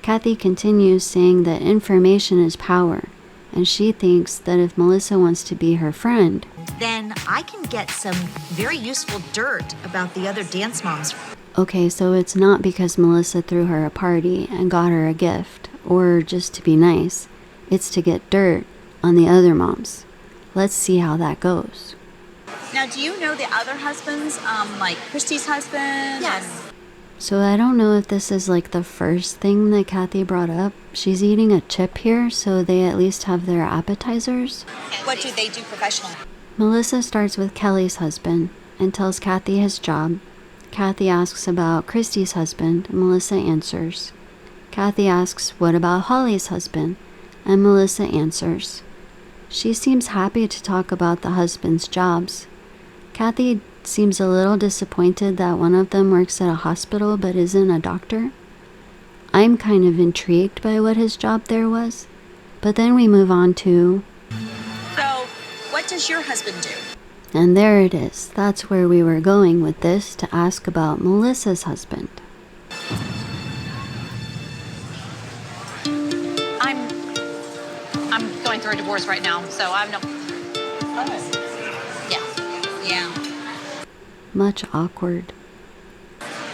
Speaker 1: Cathy continues saying that information is power, and she thinks that if Melissa wants to be her friend,
Speaker 12: then I can get some very useful dirt about the other dance moms.
Speaker 1: Okay, so it's not because Melissa threw her a party and got her a gift, or just to be nice. It's to get dirt on the other moms. Let's see how that goes.
Speaker 12: Now, do you know the other husbands, like Christy's husband?
Speaker 10: Yes.
Speaker 1: So I don't know if this is like the first thing that Cathy brought up. She's eating a chip here, so they at least have their appetizers.
Speaker 12: What do they do professionally?
Speaker 1: Melissa starts with Kelly's husband and tells Cathy his job. Cathy asks about Christy's husband, and Melissa answers. Cathy asks, what about Holly's husband? And Melissa answers. She seems happy to talk about the husband's jobs. Cathy seems a little disappointed that one of them works at a hospital but isn't a doctor. I'm kind of intrigued by what his job there was. But then we move on to...
Speaker 12: So, what does your husband do?
Speaker 1: And there it is. That's where we were going with this, to ask about Melissa's husband.
Speaker 8: I'm going through a divorce right now, so I'm no... Yeah.
Speaker 1: Much awkward.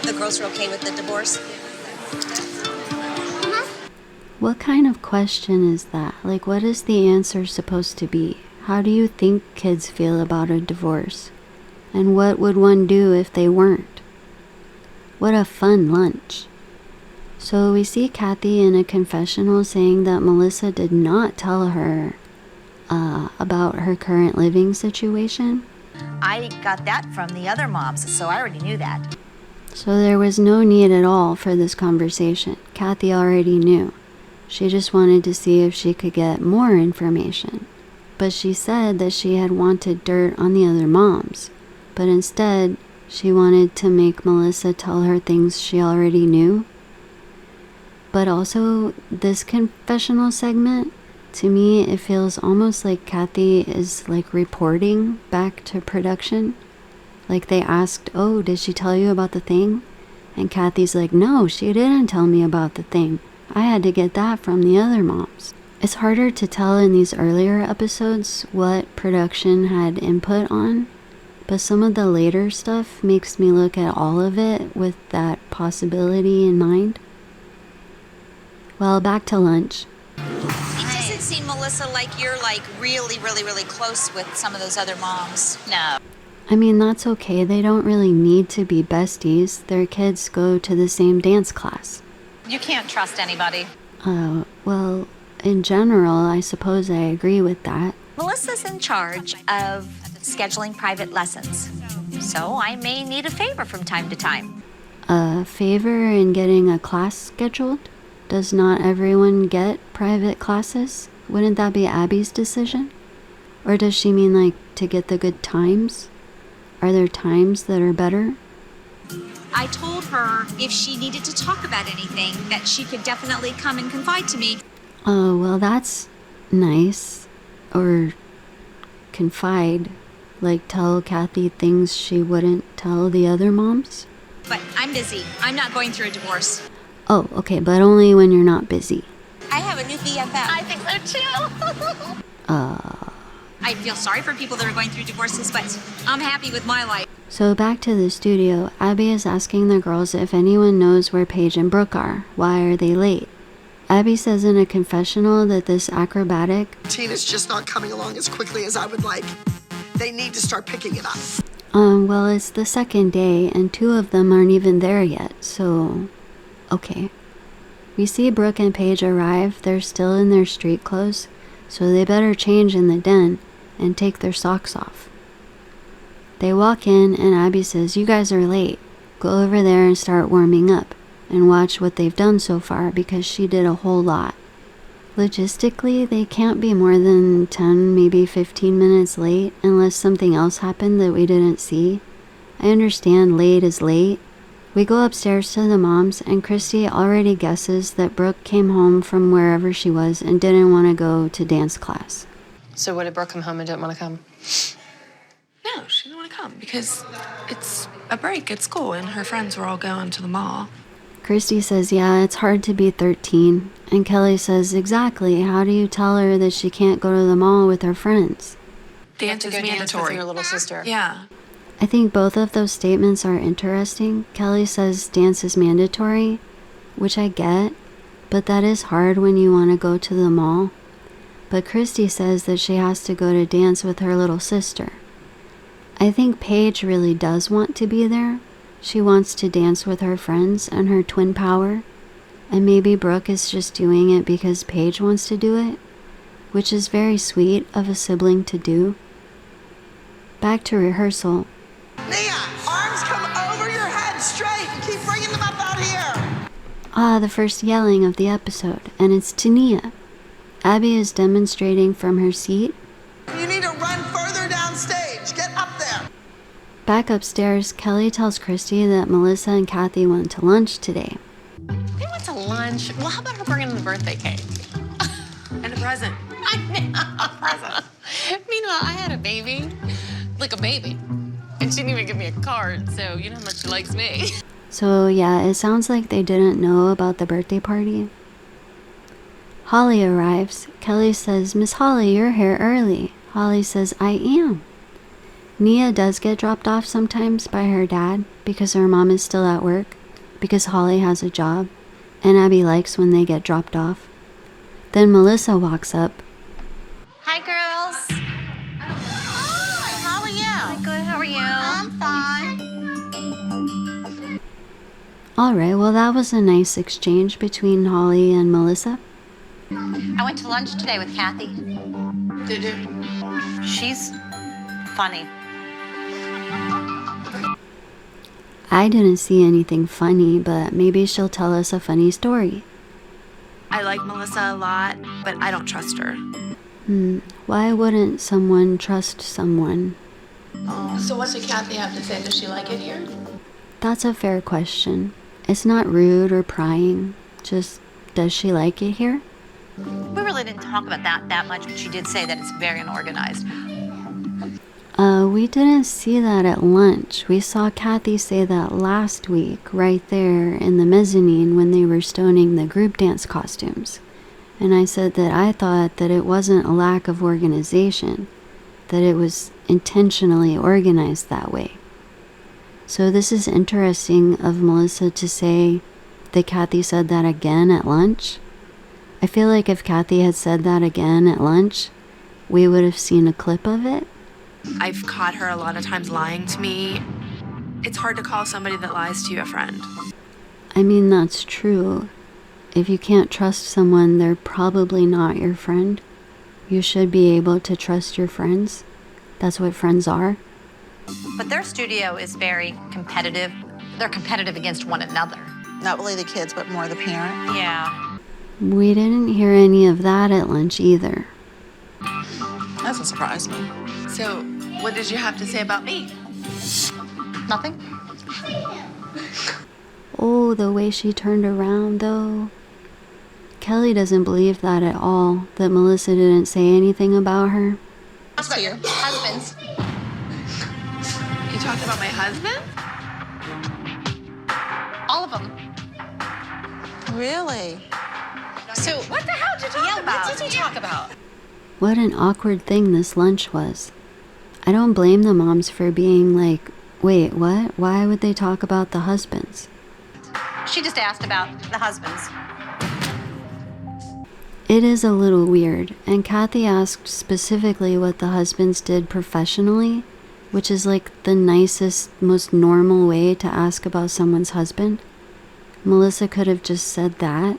Speaker 12: The girls are okay with the divorce?
Speaker 1: What kind of question is that? Like, what is the answer supposed to be? How do you think kids feel about a divorce? And what would one do if they weren't? What a fun lunch. So we see Cathy in a confessional saying that Melissa did not tell her about her current living situation.
Speaker 12: I got that from the other moms, so I already knew that.
Speaker 1: So there was no need at all for this conversation. Cathy already knew. She just wanted to see if she could get more information. But she said that she had wanted dirt on the other moms. But instead, she wanted to make Melissa tell her things she already knew. But also, this confessional segment, to me, it feels almost like Cathy is like reporting back to production. Like they asked, oh, did she tell you about the thing? And Cathy's like, no, she didn't tell me about the thing. I had to get that from the other moms. It's harder to tell in these earlier episodes what production had input on, but some of the later stuff makes me look at all of it with that possibility in mind. Well, back to lunch.
Speaker 8: It doesn't seem, Melissa, like you're like really, really, really close with some of those other moms. No.
Speaker 1: I mean, that's okay. They don't really need to be besties. Their kids go to the same dance class.
Speaker 8: You can't trust anybody.
Speaker 1: Well, in general, I suppose I agree with that.
Speaker 6: Melissa's in charge of scheduling private lessons, so I may need a favor from time to time.
Speaker 1: A favor in getting a class scheduled? Does not everyone get private classes? Wouldn't that be Abby's decision? Or does she mean like to get the good times? Are there times that are better?
Speaker 6: I told her if she needed to talk about anything, that she could definitely come and confide to me.
Speaker 1: Oh, well, that's nice. Or confide. Like tell Cathy things she wouldn't tell the other moms?
Speaker 6: But I'm busy. I'm not going through a divorce.
Speaker 1: Oh, okay, but only when you're not busy.
Speaker 6: I have a new BFF. I think so too. I feel sorry for people that are going through divorces, but I'm happy with my life.
Speaker 1: So back to the studio, Abby is asking the girls if anyone knows where Paige and Brooke are. Why are they late? Abby says in a confessional that this acrobatic...
Speaker 2: Tina's just not coming along as quickly as I would like. They need to start picking it up.
Speaker 1: Well, it's the second day, and 2 of them aren't even there yet, so... Okay. We see Brooke and Paige arrive. They're still in their street clothes, so they better change in the den and take their socks off. They walk in, and Abby says, you guys are late. Go over there and start warming up, and watch what they've done so far, because she did a whole lot. Logistically, they can't be more than 10, maybe 15 minutes late, unless something else happened that we didn't see. I understand late is late. We go upstairs to the moms, and Christi already guesses that Brooke came home from wherever she was and didn't want to go to dance class.
Speaker 11: So what, did Brooke come home and didn't want to come?
Speaker 4: No, she didn't want to come because it's a break at school and her friends were all going to the mall.
Speaker 1: Christi says, yeah, it's hard to be 13. And Kelly says, exactly. How do you tell her that she can't go to the mall with her friends?
Speaker 4: Dance is mandatory.
Speaker 11: Dance with your little sister.
Speaker 4: Yeah.
Speaker 1: I think both of those statements are interesting. Kelly says dance is mandatory, which I get, but that is hard when you want to go to the mall. But Christi says that she has to go to dance with her little sister. I think Paige really does want to be there. She wants to dance with her friends and her twin power. And maybe Brooke is just doing it because Paige wants to do it, which is very sweet of a sibling to do. Back to rehearsal.
Speaker 2: Nia, arms come over your head straight and keep bringing them up out here.
Speaker 1: Ah, the first yelling of the episode, and it's to Nia. Abby is demonstrating from her seat.
Speaker 2: You need to run further downstage. Get up there.
Speaker 1: Back upstairs, Kelly tells Christi that Melissa and Cathy went to lunch today.
Speaker 11: They went to lunch. Well, how about her bringing the birthday cake?
Speaker 4: And a present.
Speaker 11: I know. A present. Meanwhile, I had a baby. Like a baby. And she didn't even give me a card, so you know how much she likes me.
Speaker 1: So yeah, it sounds like they didn't know about the birthday party. Holly arrives. Kelly says, Miss Holly, you're here early. Holly says, I am. Nia does get dropped off sometimes by her dad because her mom is still at work, because Holly has a job, and Abby likes when they get dropped off. Then Melissa walks up.
Speaker 8: Hi, girls.
Speaker 5: Hi, how are you?
Speaker 8: Good, how are you?
Speaker 5: I'm fine.
Speaker 1: All right, well, that was a nice exchange between Holly and Melissa.
Speaker 8: I went to lunch today with Cathy.
Speaker 4: Did you?
Speaker 8: She's funny.
Speaker 1: I didn't see anything funny, but maybe she'll tell us a funny story.
Speaker 4: I like Melissa a lot, but I don't trust her.
Speaker 1: Why wouldn't someone trust someone?
Speaker 7: So what did Cathy have to say? Does she like it here?
Speaker 1: That's a fair question. It's not rude or prying. Just, does she like it here?
Speaker 8: We really didn't talk about that much, but she did say that it's very unorganized.
Speaker 1: We didn't see that at lunch. We saw Cathy say that last week, right there in the mezzanine when they were stoning the group dance costumes. And I said that I thought that it wasn't a lack of organization, that it was intentionally organized that way. So this is interesting of Melissa to say that Cathy said that again at lunch. I feel like if Cathy had said that again at lunch, we would have seen a clip of it.
Speaker 4: I've caught her a lot of times lying to me. It's hard to call somebody that lies to you a friend.
Speaker 1: I mean, that's true. If you can't trust someone, they're probably not your friend. You should be able to trust your friends. That's what friends are.
Speaker 8: But their studio is very competitive. They're competitive against one another.
Speaker 5: Not really the kids, but more the parent.
Speaker 8: Yeah.
Speaker 1: We didn't hear any of that at lunch either.
Speaker 5: Doesn't surprise me.
Speaker 4: So, what did you have to say about me?
Speaker 8: Nothing?
Speaker 1: Oh, the way she turned around, though. Kelly doesn't believe that at all, that Melissa didn't say anything about her.
Speaker 8: How about your husbands?
Speaker 4: You talked about my husband?
Speaker 8: All of them.
Speaker 5: Really?
Speaker 8: So, what the hell did you talk about? What did you talk about?
Speaker 1: What an awkward thing this lunch was. I don't blame the moms for being like, wait, what? Why would they talk about the husbands?
Speaker 8: She just asked about the husbands.
Speaker 1: It is a little weird, and Cathy asked specifically what the husbands did professionally, which is like the nicest, most normal way to ask about someone's husband. Melissa could have just said that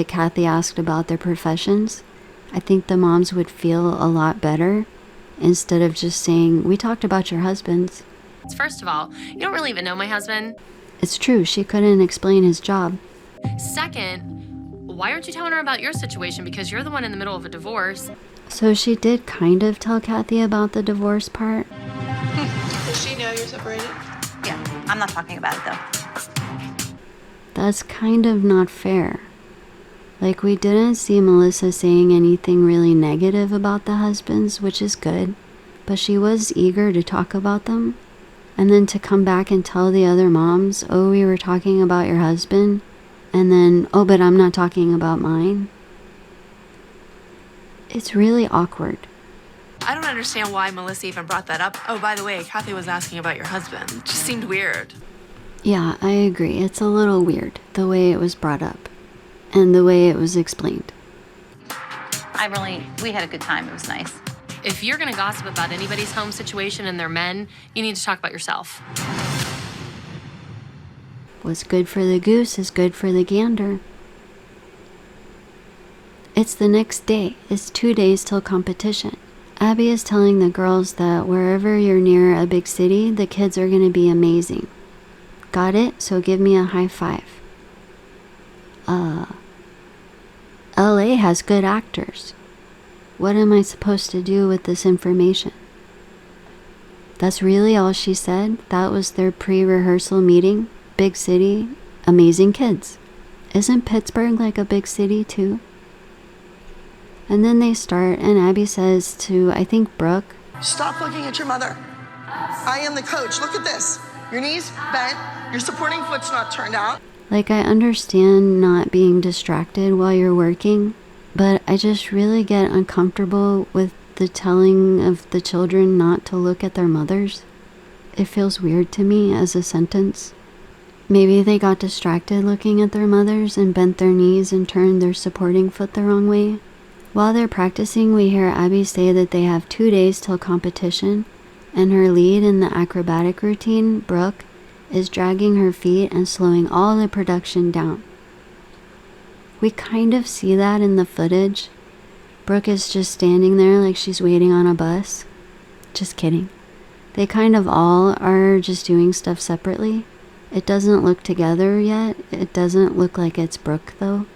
Speaker 1: Cathy asked about their professions. I think the moms would feel a lot better instead of just saying, we talked about your husbands.
Speaker 7: First of all, you don't really even know my husband.
Speaker 1: It's true, she couldn't explain his job.
Speaker 7: Second, why aren't you telling her about your situation? Because you're the one in the middle of a divorce.
Speaker 1: So she did kind of tell Cathy about the divorce part.
Speaker 9: Does she know you're separated?
Speaker 8: Yeah, I'm not talking about it though.
Speaker 1: That's kind of not fair. Like, we didn't see Melissa saying anything really negative about the husbands, which is good, but she was eager to talk about them. And then to come back and tell the other moms, oh, we were talking about your husband, and then, oh, but I'm not talking about mine. It's really awkward.
Speaker 4: I don't understand why Melissa even brought that up. Oh, by the way, Cathy was asking about your husband. It just seemed weird.
Speaker 1: Yeah, I agree. It's a little weird, the way it was brought up, and the way it was explained.
Speaker 8: We had a good time. It was nice.
Speaker 7: If you're gonna gossip about anybody's home situation and their men, you need to talk about yourself.
Speaker 1: What's good for the goose is good for the gander. It's the next day. It's 2 days till competition. Abby is telling the girls that wherever you're near a big city, the kids are going to be amazing. Got it? So give me a high five. LA has good actors. What am I supposed to do with this information? That's really all she said? That was their pre-rehearsal meeting? Big city, amazing kids. Isn't Pittsburgh like a big city too? And then they start, and Abby says to, I think, Brooke,
Speaker 2: Stop looking at your mother. I am the coach. Look at this. Your knees bent, your supporting foot's not turned out.
Speaker 1: like, I understand not being distracted while you're working, but I just really get uncomfortable with the telling of the children not to look at their mothers. It feels weird to me as a sentence. Maybe they got distracted looking at their mothers and bent their knees and turned their supporting foot the wrong way. While they're practicing, we hear Abby say that they have 2 days till competition, and her lead in the acrobatic routine, Brooke, is dragging her feet and slowing all the production down. We kind of see that in the footage. Brooke is just standing there like she's waiting on a bus. Just kidding. They kind of all are just doing stuff separately. It doesn't look together yet. It doesn't look like it's Brooke though.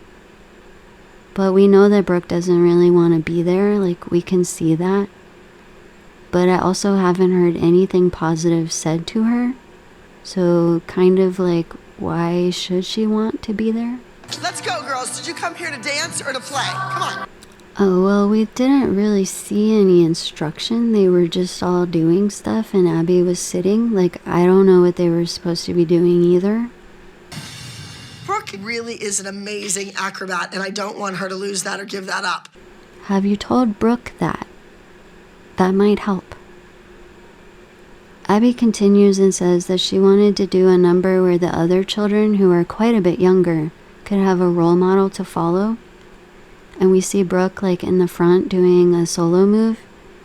Speaker 1: But we know that Brooke doesn't really want to be there, like we can see that. But I also haven't heard anything positive said to her. So kind of like, why should she want to be there?
Speaker 2: Let's go, girls. Did you come here to dance or to play? Come on.
Speaker 1: Oh, well, we didn't really see any instruction. They were just all doing stuff and Abby was sitting. Like, I don't know what they were supposed to be doing either.
Speaker 2: Brooke really is an amazing acrobat, and I don't want her to lose that or give that up.
Speaker 1: Have you told Brooke that? That might help. Abby continues and says that she wanted to do a number where the other children, who are quite a bit younger, could have a role model to follow. And we see Brooke like in the front doing a solo move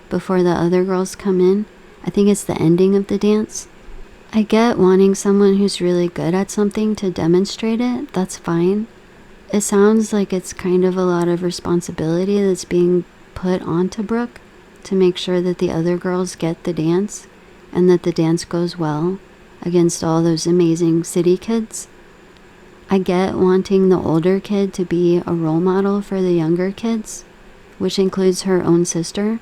Speaker 1: before the other girls come in. I think it's the ending of the dance. I get wanting someone who's really good at something to demonstrate it. That's fine. It sounds like it's kind of a lot of responsibility that's being put onto Brooke to make sure that the other girls get the dance and that the dance goes well against all those amazing city kids. I get wanting the older kid to be a role model for the younger kids, which includes her own sister.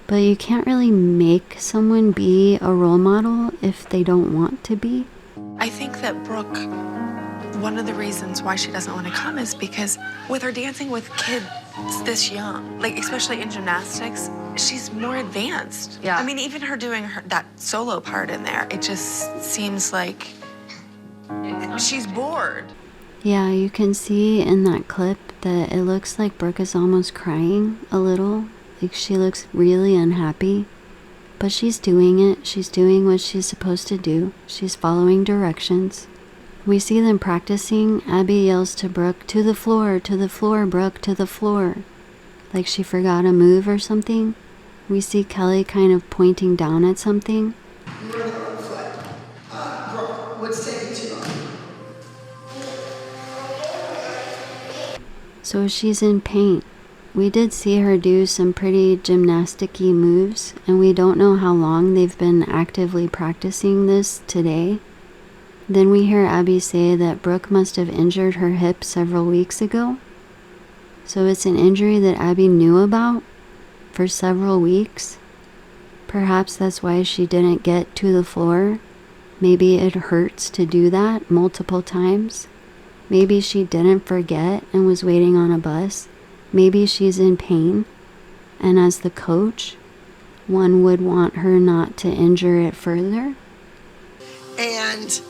Speaker 1: But you can't really make someone be a role model if they don't want to be.
Speaker 4: I think that Brooke, one of the reasons why she doesn't want to come is because with her dancing with kids this young, like especially in gymnastics, she's more advanced.
Speaker 3: Yeah.
Speaker 4: I mean, even her doing that solo part in there, it just seems like she's bored.
Speaker 1: Yeah, you can see in that clip that it looks like Brooke is almost crying a little. Like she looks really unhappy. But she's doing it. She's doing what she's supposed to do. She's following directions. We see them practicing. Abby yells to Brooke, to the floor, Brooke, to the floor. Like she forgot a move or something. We see Kelly kind of pointing down at something.
Speaker 2: You're on the wrong foot. Brooke, what's taking too long?
Speaker 1: So she's in pain. We did see her do some pretty gymnastic-y moves, and we don't know how long they've been actively practicing this today. Then we hear Abby say that Brooke must have injured her hip several weeks ago. So it's an injury that Abby knew about for several weeks. Perhaps that's why she didn't get to the floor. Maybe it hurts to do that multiple times. Maybe she didn't forget and was waiting on a bus. Maybe she's in pain. And as the coach, one would want her not to injure it further.
Speaker 2: And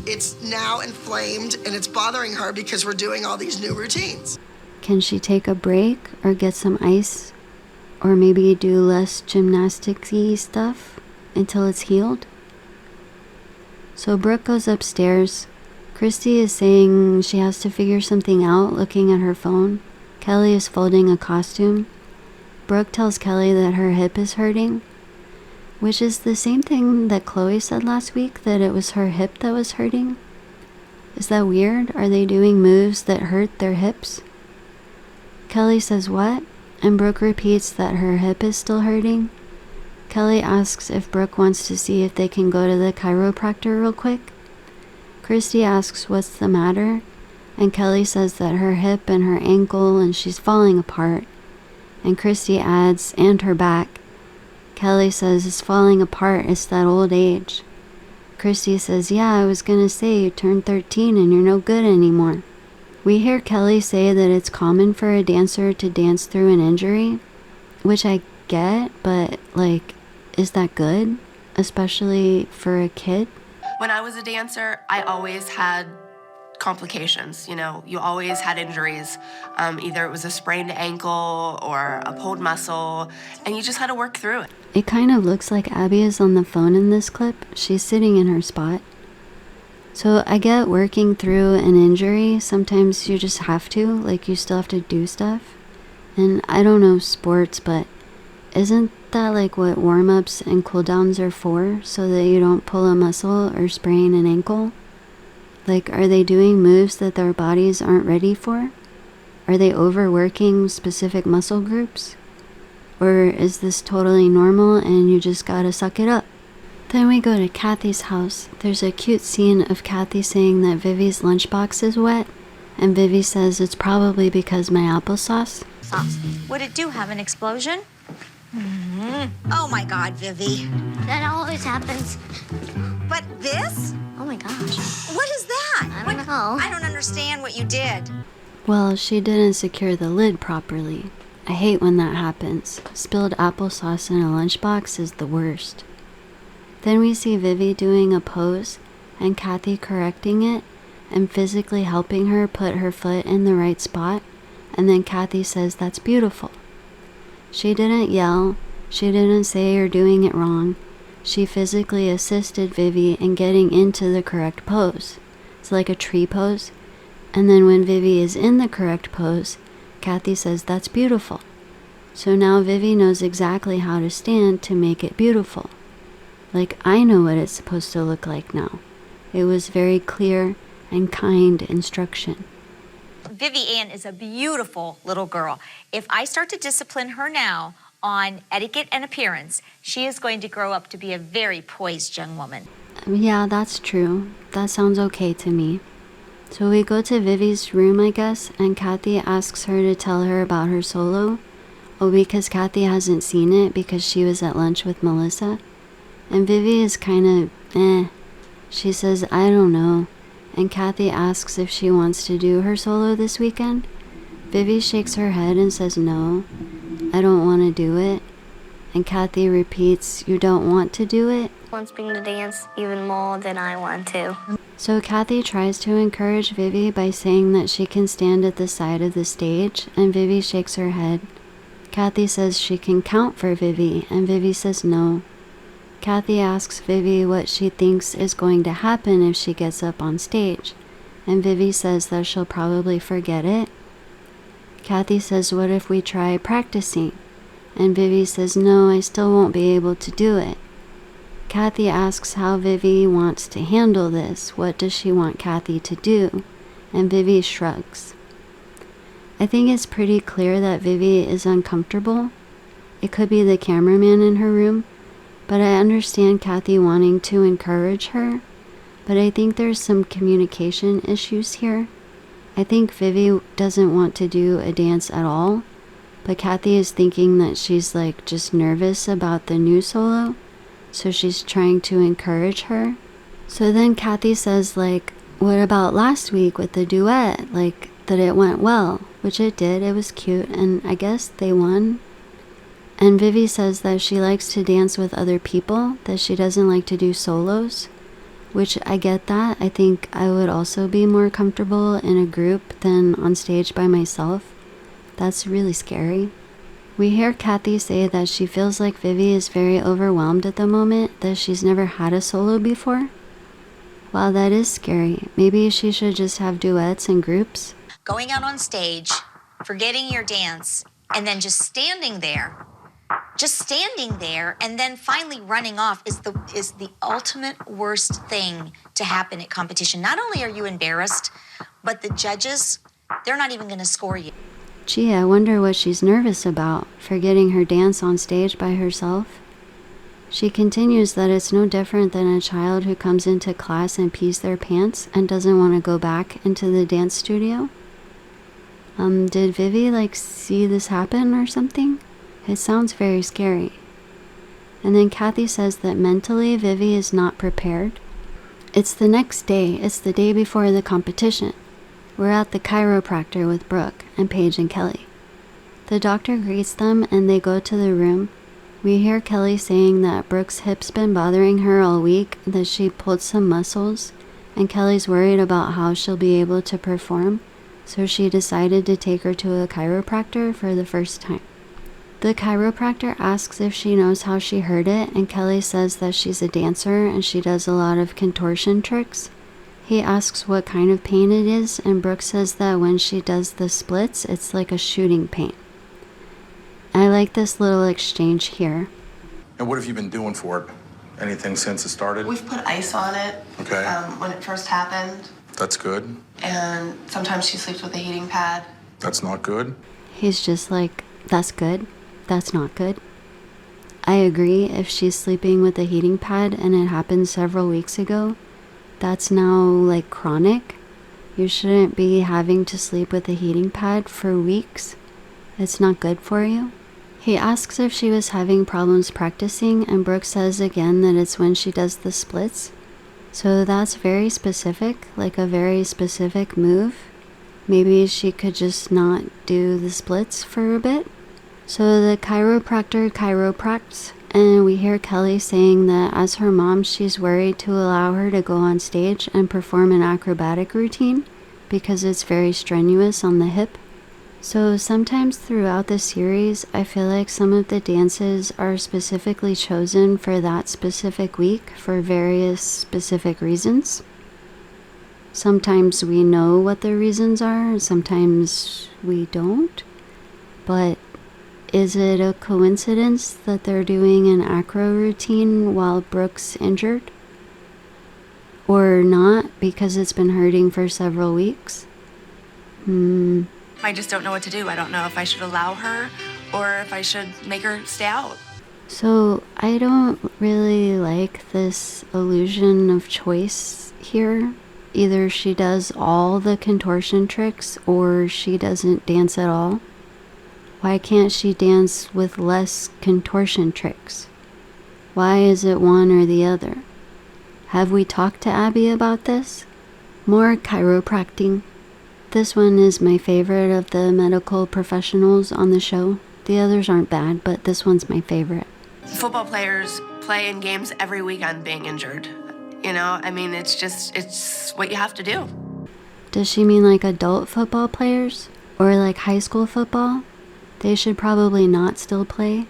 Speaker 2: it's now inflamed and it's bothering her because we're doing all these new routines.
Speaker 1: Can she take a break or get some ice? Or maybe do less gymnastics-y stuff until it's healed? So Brooke goes upstairs. Christi is saying she has to figure something out, looking at her phone. Kelly is folding a costume. Brooke tells Kelly that her hip is hurting, which is the same thing that Chloe said last week, that it was her hip that was hurting. Is that weird? Are they doing moves that hurt their hips? Kelly says what? And Brooke repeats that her hip is still hurting. Kelly asks if Brooke wants to see if they can go to the chiropractor real quick. Christi asks what's the matter, and Kelly says that her hip and her ankle and she's falling apart. And Christi adds, and her back. Kelly says it's falling apart, it's that old age. Christi says, yeah, I was gonna say you turned 13 and you're no good anymore. We hear Kelly say that it's common for a dancer to dance through an injury, which I get, but like, is that good? Especially for a kid?
Speaker 13: When I was a dancer, I always had complications. You know, you always had injuries. Either it was a sprained ankle or a pulled muscle, and you just had to work through it.
Speaker 1: It kind of looks like Abby is on the phone in this clip. She's sitting in her spot. So I get working through an injury. Sometimes you just have to, like you still have to do stuff. And I don't know sports, but isn't that like what warm-ups and cool-downs are for? So that you don't pull a muscle or sprain an ankle? Like, are they doing moves that their bodies aren't ready for? Are they overworking specific muscle groups? Or is this totally normal and you just gotta suck it up? Then we go to Cathy's house. There's a cute scene of Cathy saying that Vivi's lunchbox is wet, and Vivi says it's probably because my applesauce.
Speaker 6: Would it do have an explosion?
Speaker 12: Oh my God, Vivi.
Speaker 10: That always happens.
Speaker 12: But this?
Speaker 10: Oh my gosh.
Speaker 12: What is that?
Speaker 10: I don't know.
Speaker 12: I don't understand what you did.
Speaker 1: Well, she didn't secure the lid properly. I hate when that happens. Spilled applesauce in a lunchbox is the worst. Then we see Vivi doing a pose and Cathy correcting it and physically helping her put her foot in the right spot, and then Cathy says that's beautiful. She didn't yell, she didn't say you're doing it wrong. She physically assisted Vivi in getting into the correct pose. It's like a tree pose. And then when Vivi is in the correct pose, Cathy says that's beautiful. So now Vivi knows exactly how to stand to make it beautiful. Like I know what it's supposed to look like now. It was very clear and kind instruction.
Speaker 6: Vivi Ann is a beautiful little girl. If I start to discipline her now on etiquette and appearance, she is going to grow up to be a very poised young woman.
Speaker 1: Yeah, that's true. That sounds okay to me. So we go to Vivi's room, I guess, and Cathy asks her to tell her about her solo. Oh, because Cathy hasn't seen it because she was at lunch with Melissa. And Vivi is kind of, She says, I don't know. And Cathy asks if she wants to do her solo this weekend. Vivi shakes her head and says, no, I don't want to do it. And Cathy repeats, you don't want to do it?
Speaker 10: Wants me to dance even more than I want to.
Speaker 1: So Cathy tries to encourage Vivi by saying that she can stand at the side of the stage, and Vivi shakes her head. Cathy says she can count for Vivi, and Vivi says no. Cathy asks Vivi what she thinks is going to happen if she gets up on stage, and Vivi says that she'll probably forget it. Cathy says, what if we try practicing? And Vivi says, no, I still won't be able to do it. Cathy asks how Vivi wants to handle this. What does she want Cathy to do? And Vivi shrugs. I think it's pretty clear that Vivi is uncomfortable. It could be the cameraman in her room, but I understand Cathy wanting to encourage her. But I think there's some communication issues here. I think Vivi doesn't want to do a dance at all, but Cathy is thinking that she's like just nervous about the new solo. So she's trying to encourage her. So then Cathy says, like, what about last week with the duet? Like, that it went well, which it did. It was cute, and I guess they won. And Vivi says that she likes to dance with other people, that she doesn't like to do solos, which I get that. I think I would also be more comfortable in a group than on stage by myself. That's really scary. We hear Cathy say that she feels like Vivi is very overwhelmed at the moment, that she's never had a solo before. Wow, that is scary. Maybe she should just have duets and groups.
Speaker 6: Going out on stage, forgetting your dance, and then just standing there, and then finally running off is the ultimate worst thing to happen at competition. Not only are you embarrassed, but the judges, they're not even going to score you.
Speaker 1: Gee, I wonder what she's nervous about, forgetting her dance on stage by herself. She continues that it's no different than a child who comes into class and pees their pants and doesn't want to go back into the dance studio. Did Vivi, see this happen or something? It sounds very scary. And then Cathy says that mentally Vivi is not prepared. It's the next day. It's the day before the competition. We're at the chiropractor with Brooke and Paige and Kelly. The doctor greets them and they go to the room. We hear Kelly saying that Brooke's hip's been bothering her all week, that she pulled some muscles, and Kelly's worried about how she'll be able to perform, so she decided to take her to a chiropractor for the first time. The chiropractor asks if she knows how she hurt it, and Kelly says that she's a dancer and she does a lot of contortion tricks. He asks what kind of pain it is, and Brooke says that when she does the splits, it's like a shooting pain. I like this little exchange here.
Speaker 14: And what have you been doing for it? Anything since it started?
Speaker 13: We've put ice on it.
Speaker 14: Okay.
Speaker 13: When it first happened.
Speaker 14: That's good.
Speaker 13: And sometimes she sleeps with a heating pad.
Speaker 14: That's not good.
Speaker 1: He's just like, that's good. That's not good. I agree, if she's sleeping with a heating pad and it happened several weeks ago, that's now like chronic. You shouldn't be having to sleep with a heating pad for weeks. It's not good for you. He asks if she was having problems practicing, and Brooke says again that it's when she does the splits. So that's very specific, like a very specific move. Maybe she could just not do the splits for a bit. So the chiropractor chiropracts, and we hear Kelly saying that as her mom, she's worried to allow her to go on stage and perform an acrobatic routine because it's very strenuous on the hip. So sometimes throughout the series, I feel like some of the dances are specifically chosen for that specific week for various specific reasons. Sometimes we know what the reasons are, and sometimes we don't. But is it a coincidence that they're doing an acro routine while Brooke's injured? Or not, because it's been hurting for several weeks?
Speaker 4: I just don't know what to do. I don't know if I should allow her or if I should make her stay out.
Speaker 1: So I don't really like this illusion of choice here. Either she does all the contortion tricks or she doesn't dance at all. Why can't she dance with less contortion tricks? Why is it one or the other? Have we talked to Abby about this? More chiropractic. This one is my favorite of the medical professionals on the show. The others aren't bad, but this one's my favorite.
Speaker 13: Football players play in games every weekend being injured. You know, I mean, it's what you have to do.
Speaker 1: Does she mean like adult football players? Or like high school football? They should probably not still play.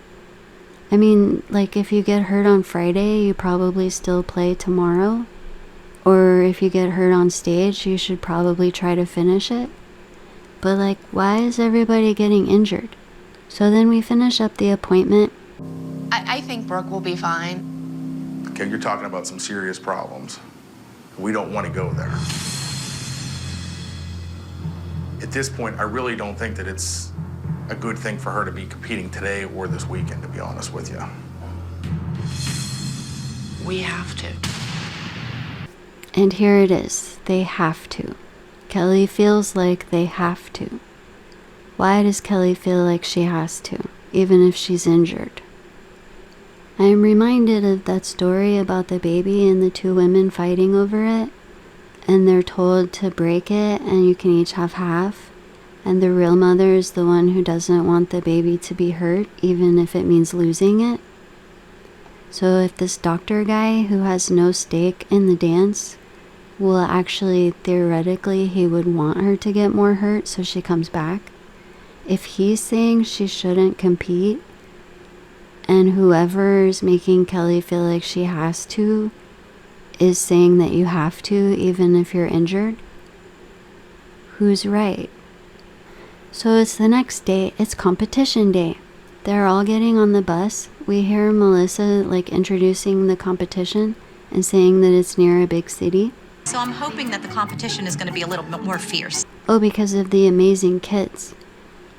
Speaker 1: I mean, like if you get hurt on Friday, you probably still play tomorrow. Or if you get hurt on stage, you should probably try to finish it. But like, why is everybody getting injured? So then we finish up the appointment.
Speaker 13: I think Brooke will be fine.
Speaker 14: Okay, you're talking about some serious problems. We don't want to go there. At this point, I really don't think that it's a good thing for her to be competing today or this weekend, to be honest with you.
Speaker 13: We have to.
Speaker 1: And here it is. They have to. Kelly feels like they have to. Why does Kelly feel like she has to, even if she's injured? I am reminded of that story about the baby and the two women fighting over it, and they're told to break it and you can each have half, and the real mother is the one who doesn't want the baby to be hurt, even if it means losing it. So if this doctor guy who has no stake in the dance, well, actually, theoretically, he would want her to get more hurt so she comes back. If he's saying she shouldn't compete, and whoever is making Kelly feel like she has to is saying that you have to even if you're injured, who's right? So it's the next day, it's competition day. They're all getting on the bus. We hear Melissa like introducing the competition and saying that it's near a big city.
Speaker 8: So I'm hoping that the competition is going to be a little bit more fierce.
Speaker 1: Oh, because of the amazing kids.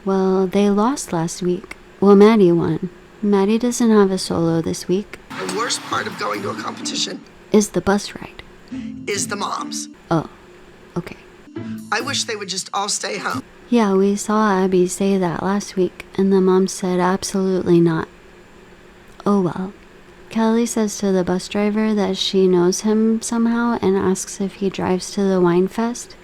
Speaker 1: Well, they lost last week. Well, Maddie won. Maddie doesn't have a solo this week.
Speaker 2: The worst part of going to a competition
Speaker 1: is the bus ride.
Speaker 2: Is the moms.
Speaker 1: Oh, okay.
Speaker 2: I wish they would just all stay home.
Speaker 1: Yeah, we saw Abby say that last week, and the mom said absolutely not. Oh well. Kelly says to the bus driver that she knows him somehow and asks if he drives to the wine fest.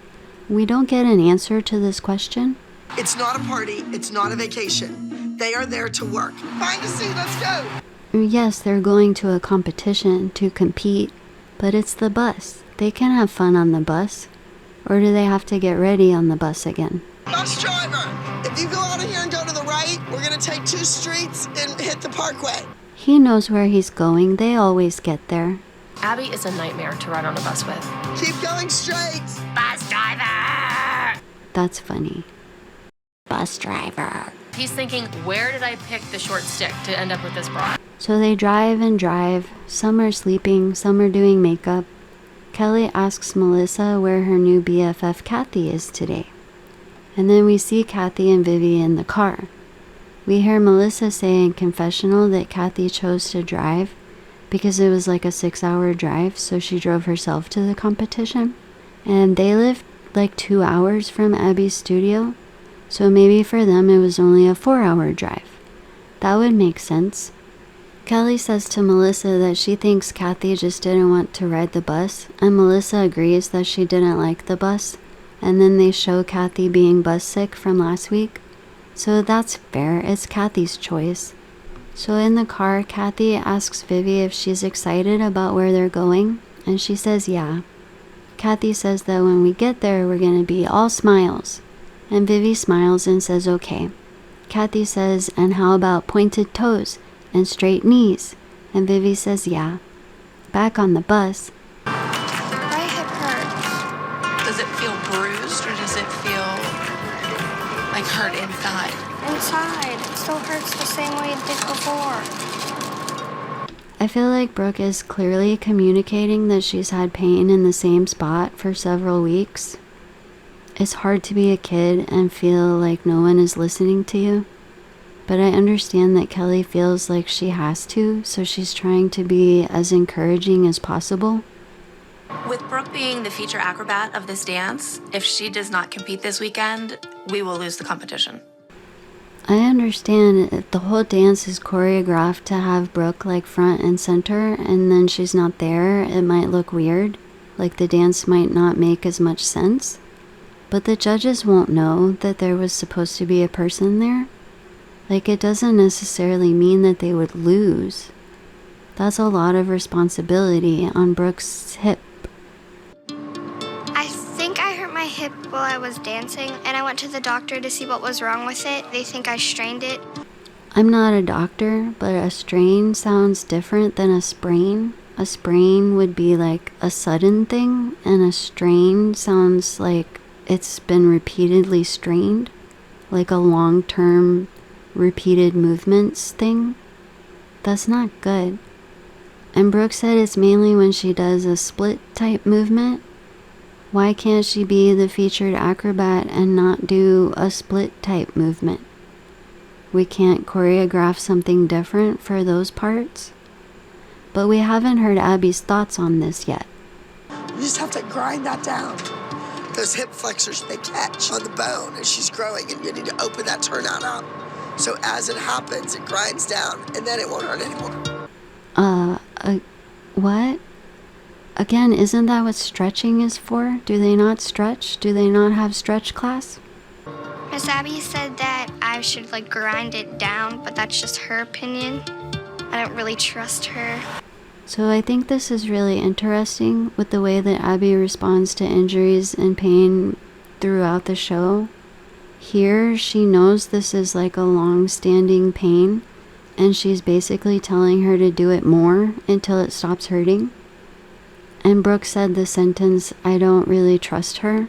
Speaker 1: We don't get an answer to this question.
Speaker 2: It's not a party. It's not a vacation. They are there to work. Find a seat. Let's go.
Speaker 1: Yes, they're going to a competition to compete, but it's the bus. They can have fun on the bus. Or do they have to get ready on the bus again?
Speaker 2: Bus driver, if you go out of here and go to the right, we're going to take 2 streets and hit the parkway.
Speaker 1: He knows where he's going. They always get there.
Speaker 7: Abby is a nightmare to ride on a bus with.
Speaker 2: Keep going straight.
Speaker 7: Bus driver!
Speaker 1: That's funny. Bus driver.
Speaker 7: He's thinking, where did I pick the short stick to end up with this bra?
Speaker 1: So they drive and drive. Some are sleeping, some are doing makeup. Kelly asks Melissa where her new BFF Cathy is today. And then we see Cathy and Vivi in the car. We hear Melissa say in confessional that Cathy chose to drive because it was like a 6-hour drive, so she drove herself to the competition. And they lived like 2 hours from Abby's studio, so maybe for them it was only a 4-hour drive. That would make sense. Kelly says to Melissa that she thinks Cathy just didn't want to ride the bus, and Melissa agrees that she didn't like the bus, and then they show Cathy being bus sick from last week. So that's fair, it's Cathy's choice. So in the car, Cathy asks Vivi if she's excited about where they're going, and she says yeah. Cathy says that when we get there, we're gonna be all smiles. And Vivi smiles and says okay. Cathy says, and how about pointed toes and straight knees? And Vivi says yeah. Back on the bus.
Speaker 10: My hip hurts.
Speaker 4: Does it feel bruised or does it feel like hurt inside?
Speaker 10: Inside. It still hurts the same way it did before.
Speaker 1: I feel like Brooke is clearly communicating that she's had pain in the same spot for several weeks. It's hard to be a kid and feel like no one is listening to you. But I understand that Kelly feels like she has to, so she's trying to be as encouraging as possible.
Speaker 9: With Brooke being the feature acrobat of this dance, if she does not compete this weekend, we will lose the competition.
Speaker 1: I understand if the whole dance is choreographed to have Brooke like front and center and then she's not there, it might look weird. Like the dance might not make as much sense. But the judges won't know that there was supposed to be a person there. Like it doesn't necessarily mean that they would lose. That's a lot of responsibility on Brooke's hip.
Speaker 10: I think I hurt my hip while I was dancing, and I went to the doctor to see what was wrong with it. They think I strained it.
Speaker 1: I'm not a doctor, but a strain sounds different than a sprain. A sprain would be like a sudden thing, and a strain sounds like it's been repeatedly strained, like a long-term repeated movements thing. That's not good. And Brooke said it's mainly when she does a split type movement. Why can't she be the featured acrobat and not do a split type movement? We can't choreograph something different for those parts? But we haven't heard Abby's thoughts on this yet.
Speaker 2: You just have to grind that down. Those hip flexors, they catch on the bone as she's growing, and you need to open that turnout up. So as it happens, it grinds down, and then it won't hurt anymore.
Speaker 1: What? Again, isn't that what stretching is for? Do they not stretch? Do they not have stretch class?
Speaker 10: Miss Abby said that I should like grind it down, but that's just her opinion. I don't really trust her.
Speaker 1: So I think this is really interesting with the way that Abby responds to injuries and pain throughout the show. Here, she knows this is like a long-standing pain, and she's basically telling her to do it more until it stops hurting. And Brooke said the sentence, I don't really trust her.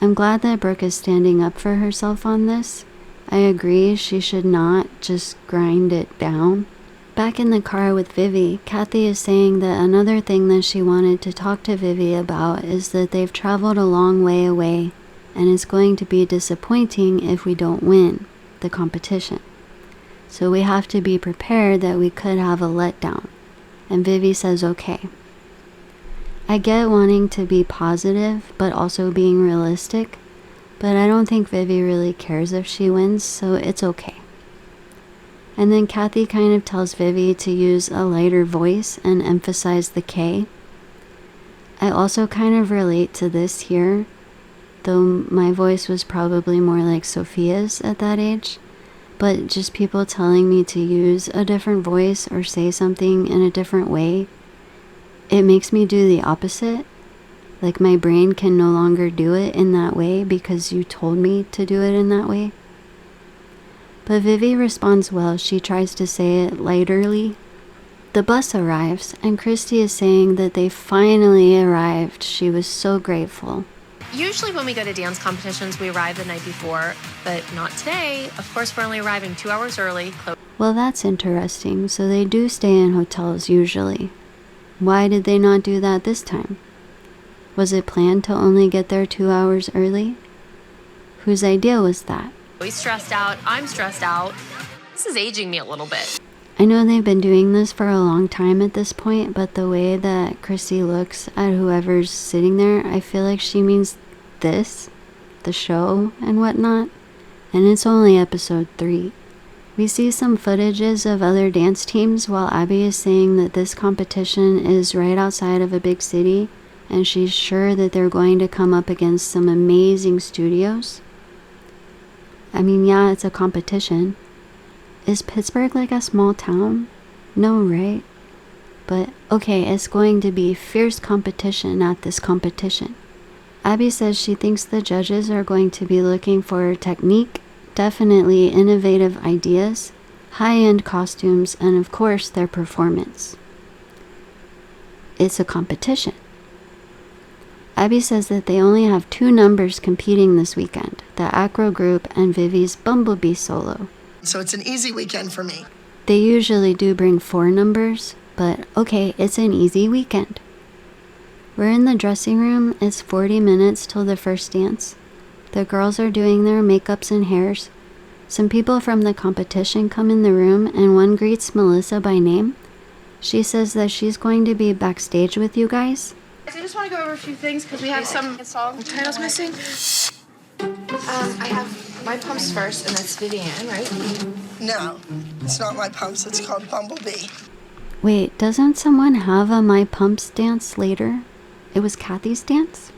Speaker 1: I'm glad that Brooke is standing up for herself on this. I agree she should not just grind it down. Back in the car with Vivi, Cathy is saying that another thing that she wanted to talk to Vivi about is that they've traveled a long way away, and it's going to be disappointing if we don't win the competition. So we have to be prepared that we could have a letdown. And Vivi says okay. I get wanting to be positive, but also being realistic, but I don't think Vivi really cares if she wins, so it's okay. And then Cathy kind of tells Vivi to use a lighter voice and emphasize the K. I also kind of relate to this here, though my voice was probably more like Sophia's at that age. But just people telling me to use a different voice or say something in a different way, it makes me do the opposite. Like my brain can no longer do it in that way because you told me to do it in that way. But Vivi responds well. She tries to say it lighterly. The bus arrives, and Christi is saying that they finally arrived. She was so grateful.
Speaker 7: Usually when we go to dance competitions, we arrive the night before, but not today. Of course, we're only arriving 2 hours early.
Speaker 1: Well, that's interesting. So they do stay in hotels usually. Why did they not do that this time? Was it planned to only get there 2 hours early? Whose idea was that?
Speaker 7: He's stressed out. I'm stressed out. This is aging me a little bit.
Speaker 1: I know they've been doing this for a long time at this point, but the way that Christy looks at whoever's sitting there, I feel like she means this, the show and whatnot. And it's only episode 3. We see some footages of other dance teams while Abby is saying that this competition is right outside of a big city, and she's sure that they're going to come up against some amazing studios. I mean, yeah, it's a competition. Is Pittsburgh like a small town? No, right? But okay, it's going to be fierce competition at this competition. Abby says she thinks the judges are going to be looking for technique, definitely innovative ideas, high-end costumes, and of course their performance. It's a competition. Abby says that they only have 2 numbers competing this weekend, the acro group and Vivi's Bumblebee solo.
Speaker 2: So it's an easy weekend for me.
Speaker 1: They usually do bring 4 numbers, but okay, it's an easy weekend. We're in the dressing room. It's 40 minutes till the first dance. The girls are doing their makeups and hairs. Some people from the competition come in the room and one greets Melissa by name. She says that she's going to be backstage with you guys.
Speaker 15: I just want to go over a few things because we have some song titles missing. I have My Pumps first, and that's Vivian, right?
Speaker 2: No, it's not My Pumps. It's called Bumblebee.
Speaker 1: Wait, doesn't someone have a My Pumps dance later? It was Cathy's dance?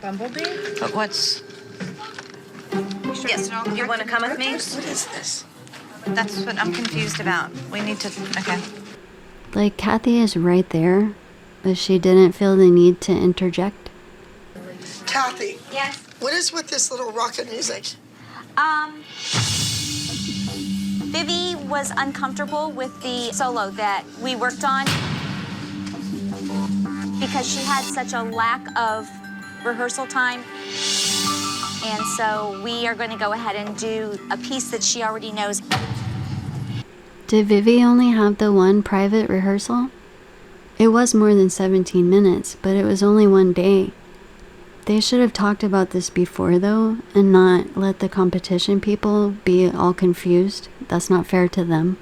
Speaker 15: Bumblebee?
Speaker 12: But what's...
Speaker 15: Yes,
Speaker 12: you want to come with me?
Speaker 2: What is this?
Speaker 12: That's what I'm confused about. We need to... Okay.
Speaker 1: Like, Cathy is right there, but she didn't feel the need to interject.
Speaker 2: Cathy.
Speaker 6: Yes.
Speaker 2: What is with this little rocket music?
Speaker 6: Vivi was uncomfortable with the solo that we worked on because she had such a lack of rehearsal time. And so we are going to go ahead and do a piece that she already knows.
Speaker 1: Did Vivi only have the one private rehearsal? It was more than 17 minutes, but it was only one day. They should have talked about this before, though, and not let the competition people be all confused. That's not fair to them.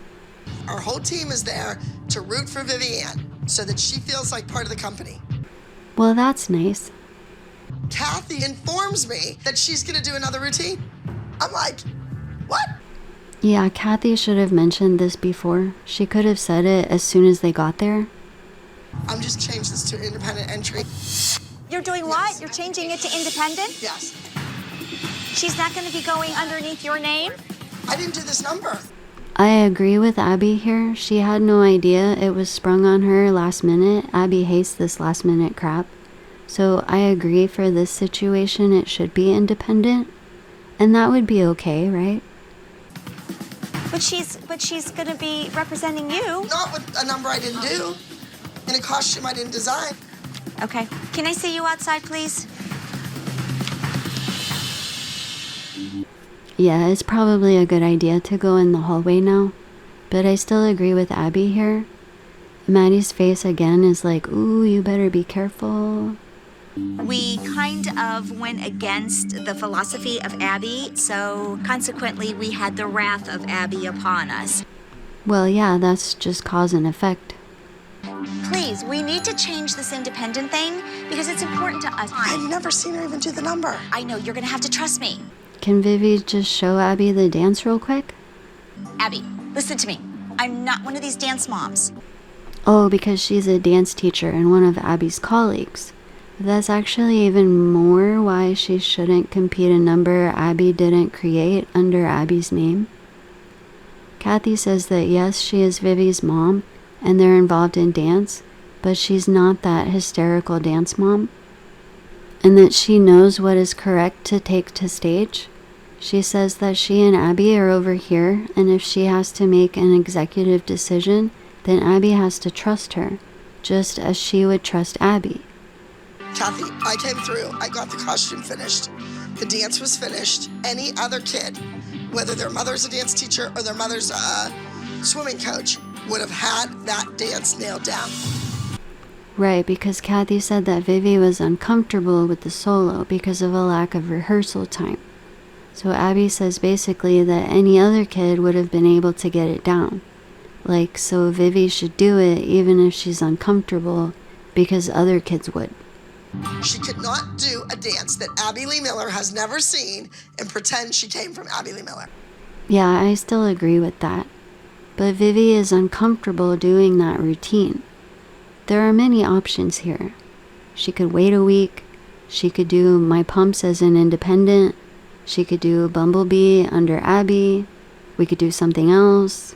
Speaker 2: Our whole team is there to root for Vivian so that she feels like part of the company.
Speaker 1: Well, that's nice.
Speaker 2: Cathy informs me that she's going to do another routine. I'm like, what?
Speaker 1: Yeah, Cathy should have mentioned this before. She could have said it as soon as they got there.
Speaker 2: I'm just changing this to independent entry.
Speaker 6: You're doing what? You're changing it to independent?
Speaker 2: Yes.
Speaker 6: She's not going to be going underneath your name?
Speaker 2: I didn't do this number.
Speaker 1: I agree with Abby here. She had no idea it was sprung on her last minute. Abby hates this last minute crap. So I agree for this situation it should be independent. And that would be okay, right?
Speaker 6: But she's going to be representing you.
Speaker 2: Not with a number I didn't do. In a costume I didn't design.
Speaker 6: Okay. Can I see you outside, please?
Speaker 1: Yeah, it's probably a good idea to go in the hallway now. But I still agree with Abby here. Maddie's face again is like, ooh, you better be careful.
Speaker 12: We kind of went against the philosophy of Abby, so consequently we had the wrath of Abby upon us.
Speaker 1: Well, yeah, that's just cause and effect.
Speaker 6: Please, we need to change this independent thing because it's important to us.
Speaker 2: I've never seen her even do the number.
Speaker 6: I know, you're going to have to trust me.
Speaker 1: Can Vivi just show Abby the dance real quick?
Speaker 6: Abby, listen to me. I'm not one of these dance moms.
Speaker 1: Oh, because she's a dance teacher and one of Abby's colleagues. That's actually even more why she shouldn't compete a number Abby didn't create under Abby's name. Cathy says that yes, she is Vivi's mom, and they're involved in dance, but she's not that hysterical dance mom. And that she knows what is correct to take to stage. She says that she and Abby are over here, and if she has to make an executive decision, then Abby has to trust her, just as she would trust Abby.
Speaker 2: Cathy, I came through. I got the costume finished. The dance was finished. Any other kid, whether their mother's a dance teacher or their mother's a swimming coach, would have had that dance nailed down.
Speaker 1: Right, because Cathy said that Vivi was uncomfortable with the solo because of a lack of rehearsal time. So Abby says basically that any other kid would have been able to get it down. Like, so Vivi should do it even if she's uncomfortable because other kids would.
Speaker 2: She could not do a dance that Abby Lee Miller has never seen and pretend she came from Abby Lee Miller.
Speaker 1: Yeah, I still agree with that. But Vivi is uncomfortable doing that routine. There are many options here. She could wait a week. She could do My Pumps as an independent. She could do Bumblebee under Abby. We could do something else.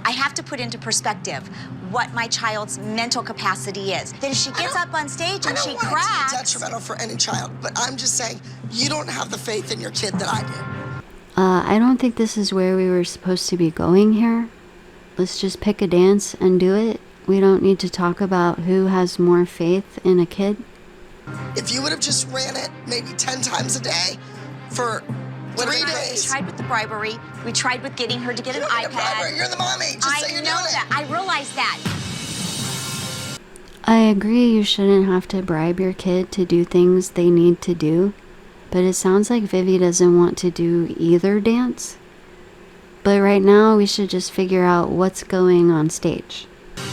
Speaker 12: I have to put into perspective what my child's mental capacity is. Then she gets up on stage and she
Speaker 2: I don't want it to
Speaker 12: cracks.
Speaker 2: be detrimental for any child, but I'm just saying you don't have the faith in your kid that I do.
Speaker 1: I don't think this is where we were supposed to be going here. Let's just pick a dance and do it. We don't need to talk about who has more faith in a kid.
Speaker 2: If you would have just ran it maybe 10 times a day for 3 days.
Speaker 12: We tried with the bribery. We tried with getting her to get an iPad.
Speaker 2: Bribery. You're the mommy. Just say you're doing it.
Speaker 12: I realize that.
Speaker 1: I agree you shouldn't have to bribe your kid to do things they need to do, but it sounds like Vivi doesn't want to do either dance. But right now we should just figure out what's going on stage.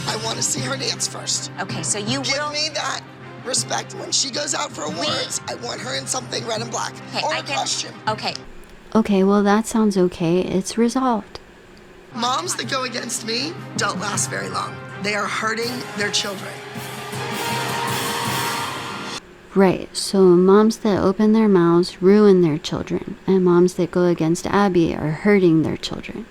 Speaker 2: I want to see her dance first.
Speaker 12: Okay, so you
Speaker 2: Give me that respect. When she goes out for awards, I want her in something red and black. Or a costume.
Speaker 12: Okay.
Speaker 1: Okay, well that sounds okay. It's resolved.
Speaker 2: Moms that go against me don't last very long. They are hurting their children.
Speaker 1: Right, so moms that open their mouths ruin their children, and moms that go against Abby are hurting their children.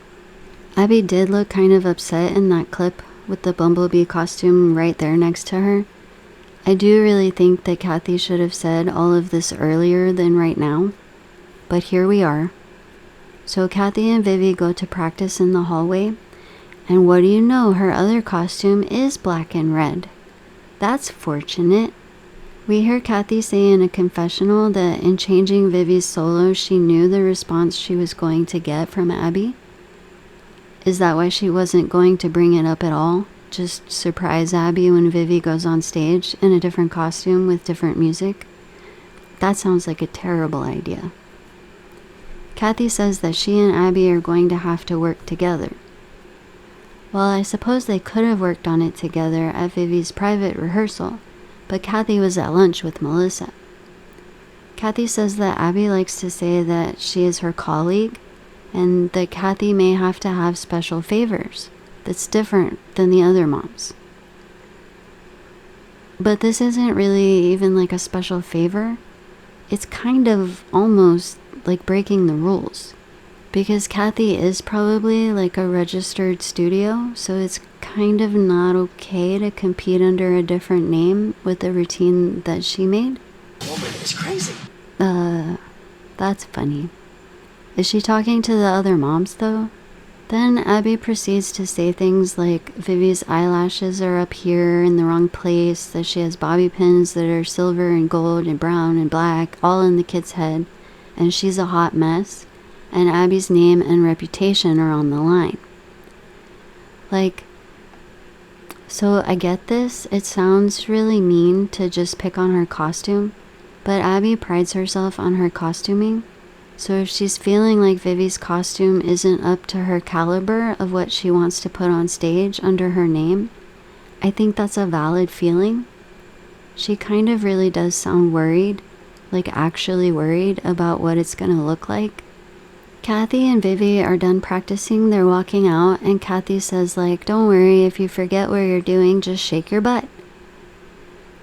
Speaker 1: Abby did look kind of upset in that clip with the Bumblebee costume right there next to her. I do really think that Cathy should have said all of this earlier than right now, but here we are. So Cathy and Vivi go to practice in the hallway, and what do you know, her other costume is black and red. That's fortunate. We hear Cathy say in a confessional that in changing Vivi's solo, she knew the response she was going to get from Abby. Is that why she wasn't going to bring it up at all? Just surprise Abby when Vivi goes on stage in a different costume with different music? That sounds like a terrible idea. Cathy says that she and Abby are going to have to work together. Well, I suppose they could have worked on it together at Vivi's private rehearsal, but Cathy was at lunch with Melissa. Cathy says that Abby likes to say that she is her colleague, and that Cathy may have to have special favors that's different than the other moms. But this isn't really even like a special favor. It's kind of almost like breaking the rules, because Cathy is probably like a registered studio, so it's kind of not okay to compete under a different name with the routine that she made.
Speaker 2: Woman is crazy.
Speaker 1: That's funny. Is she talking to the other moms though? Then Abby proceeds to say things like Vivi's eyelashes are up here in the wrong place, that she has bobby pins that are silver and gold and brown and black, all in the kid's head, and she's a hot mess, and Abby's name and reputation are on the line. Like, so I get this, it sounds really mean to just pick on her costume, but Abby prides herself on her costuming. So if she's feeling like Vivi's costume isn't up to her caliber of what she wants to put on stage under her name, I think that's a valid feeling. She kind of really does sound worried, like actually worried about what it's gonna look like. Cathy and Vivi are done practicing, they're walking out, and Cathy says like, don't worry, if you forget what you're doing, just shake your butt.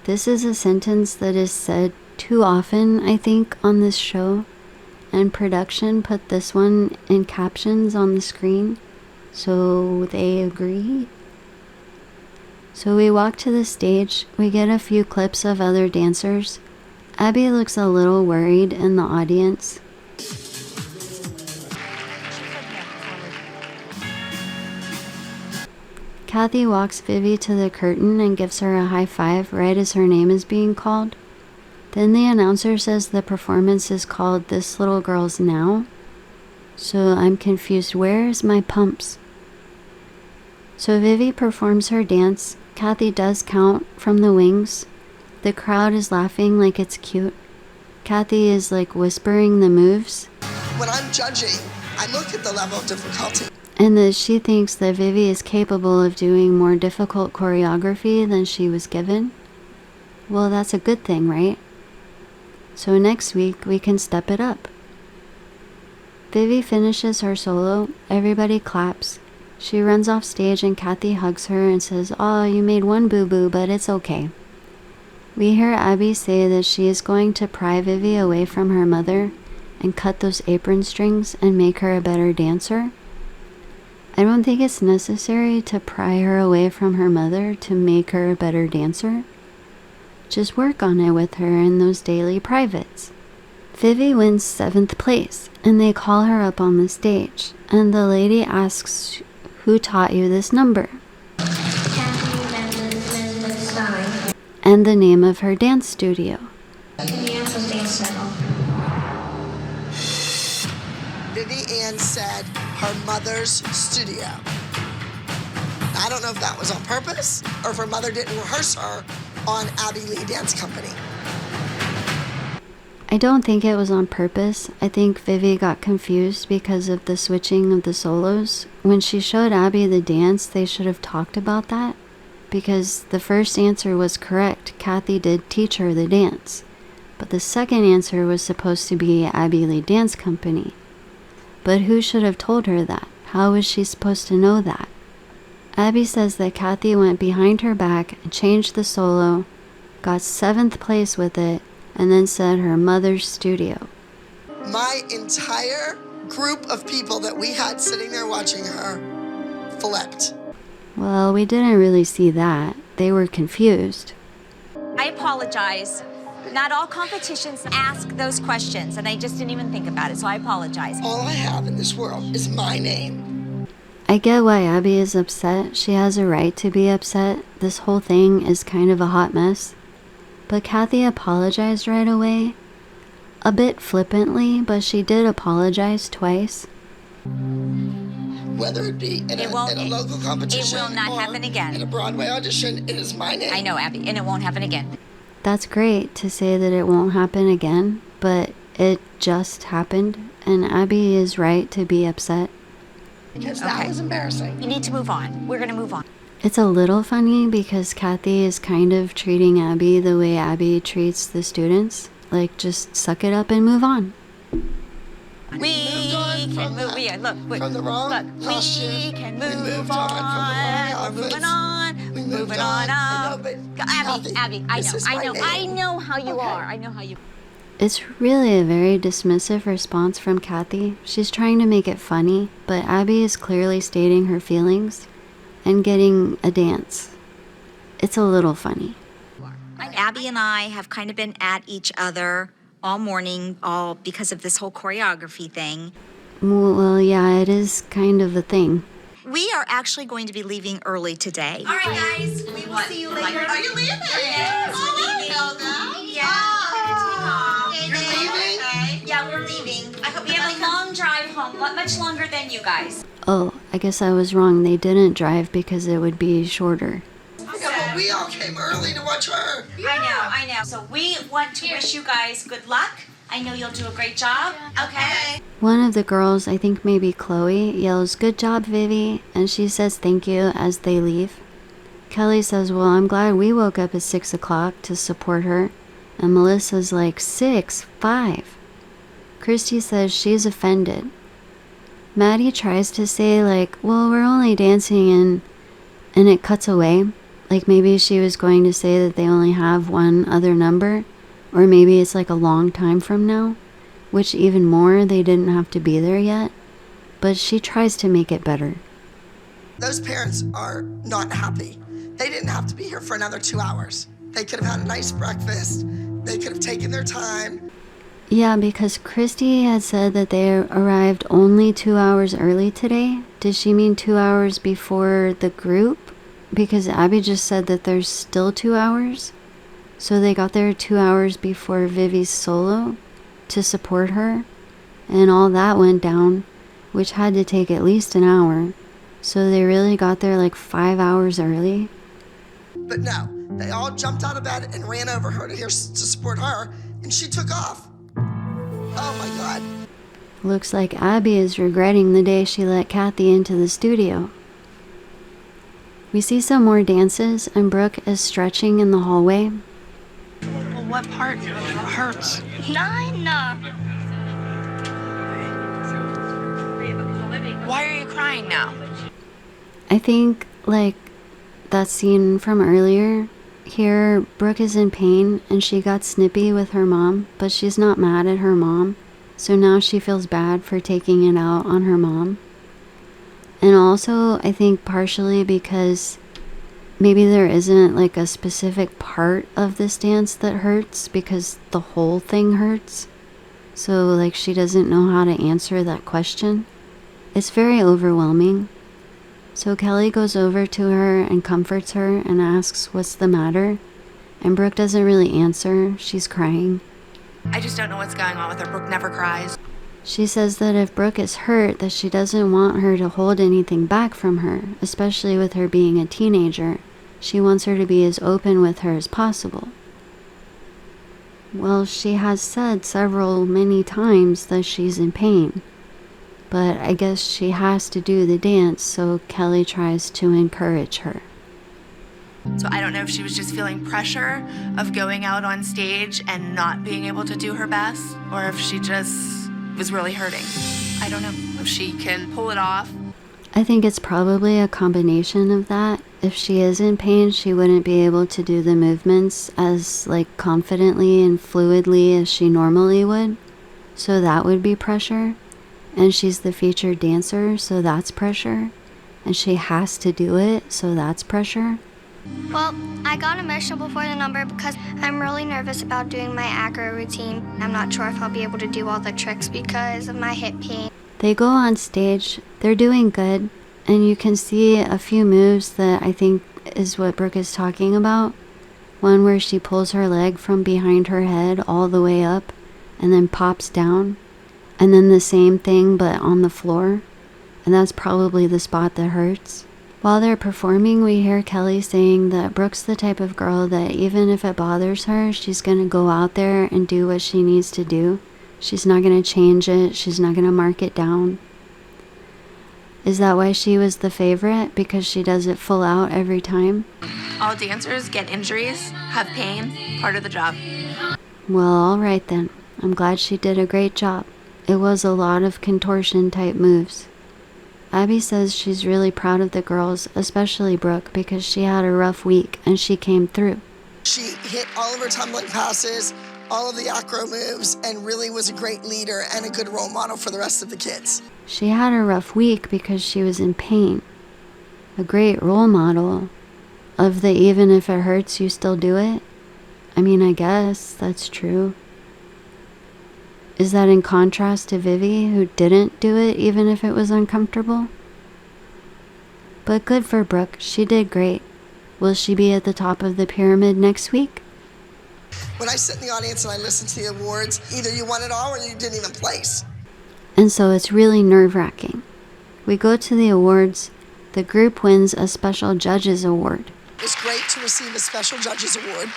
Speaker 1: This is a sentence that is said too often, I think, on this show. And production put this one in captions on the screen, so they agree. So we walk to the stage, we get a few clips of other dancers. Abby looks a little worried in the audience. Cathy walks Vivi to the curtain and gives her a high five right as her name is being called. Then the announcer says the performance is called This Little Girl's Now. So I'm confused, where's My Pumps? So Vivi performs her dance. Cathy does count from the wings. The crowd is laughing like it's cute. Cathy is like whispering the moves.
Speaker 2: when I'm judging, I look at the level of difficulty.
Speaker 1: And that she thinks that Vivi is capable of doing more difficult choreography than she was given. Well, that's a good thing, right? So next week we can step it up. Vivi finishes her solo, everybody claps. She runs off stage and Cathy hugs her and says, "Oh, you made one boo-boo, but it's okay." We hear Abby say that she is going to pry Vivi away from her mother and cut those apron strings and make her a better dancer. I don't think it's necessary to pry her away from her mother to make her a better dancer. Just work on it with her in those daily privates. Vivi wins 7th place, and they call her up on the stage, and the lady asks, "Who taught you this number?" And the name of her dance studio.
Speaker 2: Vivi Ann said her mother's studio. I don't know if that was on purpose or if her mother didn't rehearse her on Abby Lee Dance Company.
Speaker 1: I don't think it was on purpose. I think Vivi got confused because of the switching of the solos. When she showed Abby the dance, they should have talked about that. Because the first answer was correct. Cathy did teach her the dance. But the second answer was supposed to be Abby Lee Dance Company. But who should have told her that? How was she supposed to know that? Abby says that Cathy went behind her back and changed the solo, got 7th place with it, and then said her mother's studio.
Speaker 2: My entire group of people that we had sitting there watching her flipped.
Speaker 1: Well, we didn't really see that. They were confused.
Speaker 12: I apologize. Not all competitions ask those questions, and I just didn't even think about it, so I apologize.
Speaker 2: All I have in this world is my name.
Speaker 1: I get why Abby is upset. She has a right to be upset. This whole thing is kind of a hot mess. But Cathy apologized right away. A bit flippantly, but she did apologize twice.
Speaker 2: Whether it be in a local competition
Speaker 12: it will not happen again.
Speaker 2: In a Broadway audition, it is my name.
Speaker 12: I know, Abby, and it won't happen again.
Speaker 1: That's great to say that it won't happen again, but it just happened, and Abby is right to be upset.
Speaker 2: Because that was embarrassing.
Speaker 12: You need to move on. We're going to move on.
Speaker 1: It's a little funny because Cathy is kind of treating Abby the way Abby treats the students. Like, just suck it up and move on.
Speaker 12: We can move. Yeah, look,
Speaker 2: from the wrong costume.
Speaker 12: We can move on. We're moving on. We're moving on. Abby, I know how you are. I know how you.
Speaker 1: It's really a very dismissive response from Cathy. She's trying to make it funny, but Abby is clearly stating her feelings and getting a dance. It's a little funny.
Speaker 12: Abby and I have kind of been at each other all morning, all because of this whole choreography thing.
Speaker 1: Well, yeah, it is kind of a thing.
Speaker 12: We are actually going to be leaving early today. All right, guys, we will see you later.
Speaker 2: Are you leaving?
Speaker 12: Yes, we're leaving.
Speaker 2: You're leaving?
Speaker 12: Yeah, we're leaving. I hope we have a long drive home, much longer than you guys.
Speaker 1: Oh, I guess I was wrong. They didn't drive because it would be shorter.
Speaker 2: Yeah, but we all came early to watch her.
Speaker 12: I know. So we want to wish you guys good luck. I know you'll do a great job. Okay.
Speaker 1: One of the girls, I think maybe Chloe, yells, "Good job, Vivi," and she says thank you as they leave. Kelly says, "Well, I'm glad we woke up at 6 o'clock to support her." And Melissa's like, 6, 5. Christi says she's offended. Maddie tries to say like, well, we're only dancing and it cuts away. Like maybe she was going to say that they only have one other number, or maybe it's like a long time from now, which even more, they didn't have to be there yet. But she tries to make it better.
Speaker 2: Those parents are not happy. They didn't have to be here for another 2 hours. They could have had a nice breakfast. They could have taken their time.
Speaker 1: Yeah, because Christi had said that they arrived only 2 hours early today. Did she mean 2 hours before the group? Because Abby just said that there's still 2 hours. So they got there 2 hours before Vivi's solo to support her. And all that went down, which had to take at least an hour. So they really got there like 5 hours early.
Speaker 2: But no, they all jumped out of bed and ran over her to support her, and she took off. Oh my God.
Speaker 1: Looks like Abby is regretting the day she let Cathy into the studio. We see some more dances, and Brooke is stretching in the hallway.
Speaker 4: Well, what part hurts?
Speaker 10: Nine.
Speaker 4: Why are you crying now?
Speaker 1: I think, like that scene from earlier, here Brooke is in pain and she got snippy with her mom, but she's not mad at her mom, so now she feels bad for taking it out on her mom. And also, I think partially because maybe there isn't like a specific part of this dance that hurts because the whole thing hurts. So like she doesn't know how to answer that question. It's very overwhelming. So Kelly goes over to her and comforts her and asks what's the matter. And Brooke doesn't really answer. She's crying.
Speaker 9: I just don't know what's going on with her. Brooke never cries.
Speaker 1: She says that if Brooke is hurt, that she doesn't want her to hold anything back from her, especially with her being a teenager. She wants her to be as open with her as possible. Well, she has said many times that she's in pain. But I guess she has to do the dance, so Kelly tries to encourage her.
Speaker 9: So I don't know if she was just feeling pressure of going out on stage and not being able to do her best, or if she just was really hurting. I don't know if she can pull it off.
Speaker 1: I think it's probably a combination of that. If she is in pain, she wouldn't be able to do the movements as confidently and fluidly as she normally would. So that would be pressure. And she's the featured dancer, so that's pressure. And she has to do it, so that's pressure.
Speaker 10: Well, I got emotional before the number because I'm really nervous about doing my acro routine. I'm not sure if I'll be able to do all the tricks because of my hip pain.
Speaker 1: They go on stage, they're doing good, and you can see a few moves that I think is what Brooke is talking about. One where she pulls her leg from behind her head all the way up and then pops down. And then the same thing but on the floor. And that's probably the spot that hurts. While they're performing, we hear Kelly saying that Brooke's the type of girl that even if it bothers her, she's going to go out there and do what she needs to do. She's not going to change it. She's not going to mark it down. Is that why she was the favorite? Because she does it full out every time?
Speaker 9: All dancers get injuries, have pain, part of the job.
Speaker 1: Well, all right then. I'm glad she did a great job. It was a lot of contortion type moves. Abby says she's really proud of the girls, especially Brooke, because she had a rough week and she came through.
Speaker 2: She hit all of her tumbling passes, all of the acro moves, and really was a great leader and a good role model for the rest of the kids.
Speaker 1: She had a rough week because she was in pain. A great role model of the even if it hurts, you still do it. I mean, I guess that's true. Is that in contrast to Vivi, who didn't do it even if it was uncomfortable? But good for Brooke, she did great. Will she be at the top of the pyramid next week?
Speaker 2: When I sit in the audience and I listen to the awards, either you won it all or you didn't even place.
Speaker 1: And so it's really nerve-wracking. We go to the awards. The group wins a special judges award.
Speaker 2: It's great to receive a special judges award.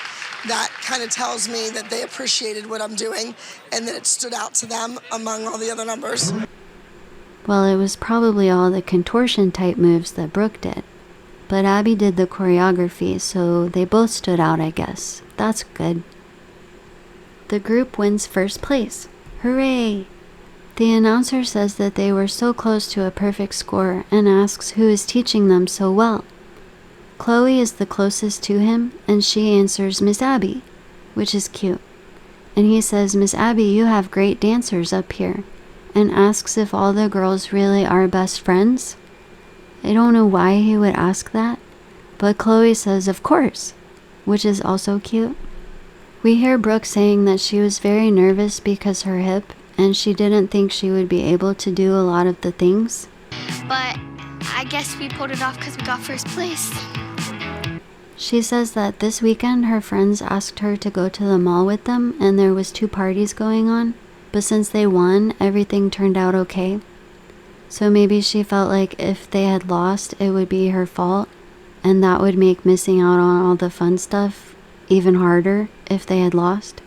Speaker 2: That kind of tells me that they appreciated what I'm doing and that it stood out to them among all the other numbers.
Speaker 1: Well, it was probably all the contortion type moves that Brooke did. But Abby did the choreography, so they both stood out, I guess. That's good. The group wins first place. Hooray! The announcer says that they were so close to a perfect score and asks who is teaching them so well. Chloe is the closest to him, and she answers Miss Abby, which is cute. And he says, Miss Abby, you have great dancers up here, and asks if all the girls really are best friends. I don't know why he would ask that, but Chloe says, of course, which is also cute. We hear Brooke saying that she was very nervous because her hip, and she didn't think she would be able to do a lot of the things.
Speaker 10: But I guess we pulled it off because we got first place.
Speaker 1: She says that this weekend her friends asked her to go to the mall with them and there was 2 parties going on, but since they won, everything turned out okay. So maybe she felt like if they had lost, it would be her fault, and that would make missing out on all the fun stuff even harder if they had lost.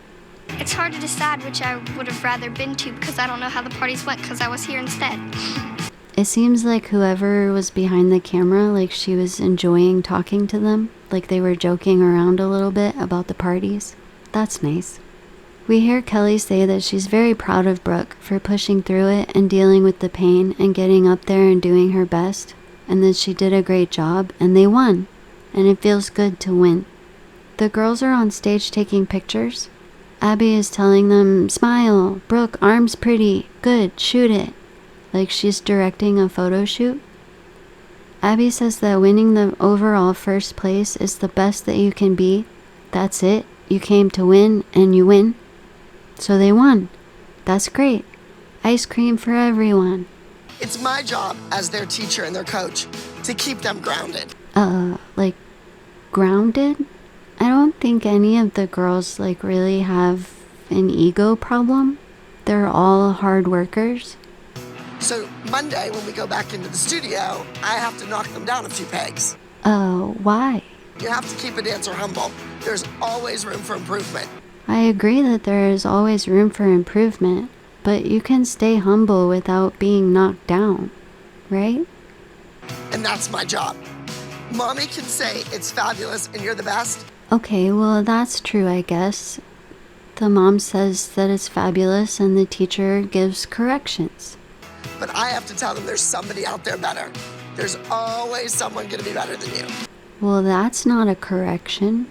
Speaker 10: It's hard to decide which I would have rather been to because I don't know how the parties went because I was here instead.
Speaker 1: It seems like whoever was behind the camera, like she was enjoying talking to them, like they were joking around a little bit about the parties. That's nice. We hear Kelly say that she's very proud of Brooke for pushing through it and dealing with the pain and getting up there and doing her best, and that she did a great job and they won, and it feels good to win. The girls are on stage taking pictures. Abby is telling them, smile, Brooke, arms pretty, good, shoot it, like she's directing a photo shoot. Abby says that winning the overall first place is the best that you can be. That's it. You came to win and you win. So they won. That's great. Ice cream for everyone.
Speaker 2: It's my job as their teacher and their coach to keep them grounded.
Speaker 1: Like grounded? I don't think any of the girls like really have an ego problem. They're all hard workers.
Speaker 2: So Monday when we go back into the studio, I have to knock them down a few pegs.
Speaker 1: Oh, why?
Speaker 2: You have to keep a dancer humble. There's always room for improvement.
Speaker 1: I agree that there is always room for improvement, but you can stay humble without being knocked down, right?
Speaker 2: And that's my job. Mommy can say it's fabulous and you're the best.
Speaker 1: Okay, well, that's true, I guess. The mom says that it's fabulous and the teacher gives corrections.
Speaker 2: But I have to tell them there's somebody out there better. There's always someone going to be better than you.
Speaker 1: Well, that's not a correction.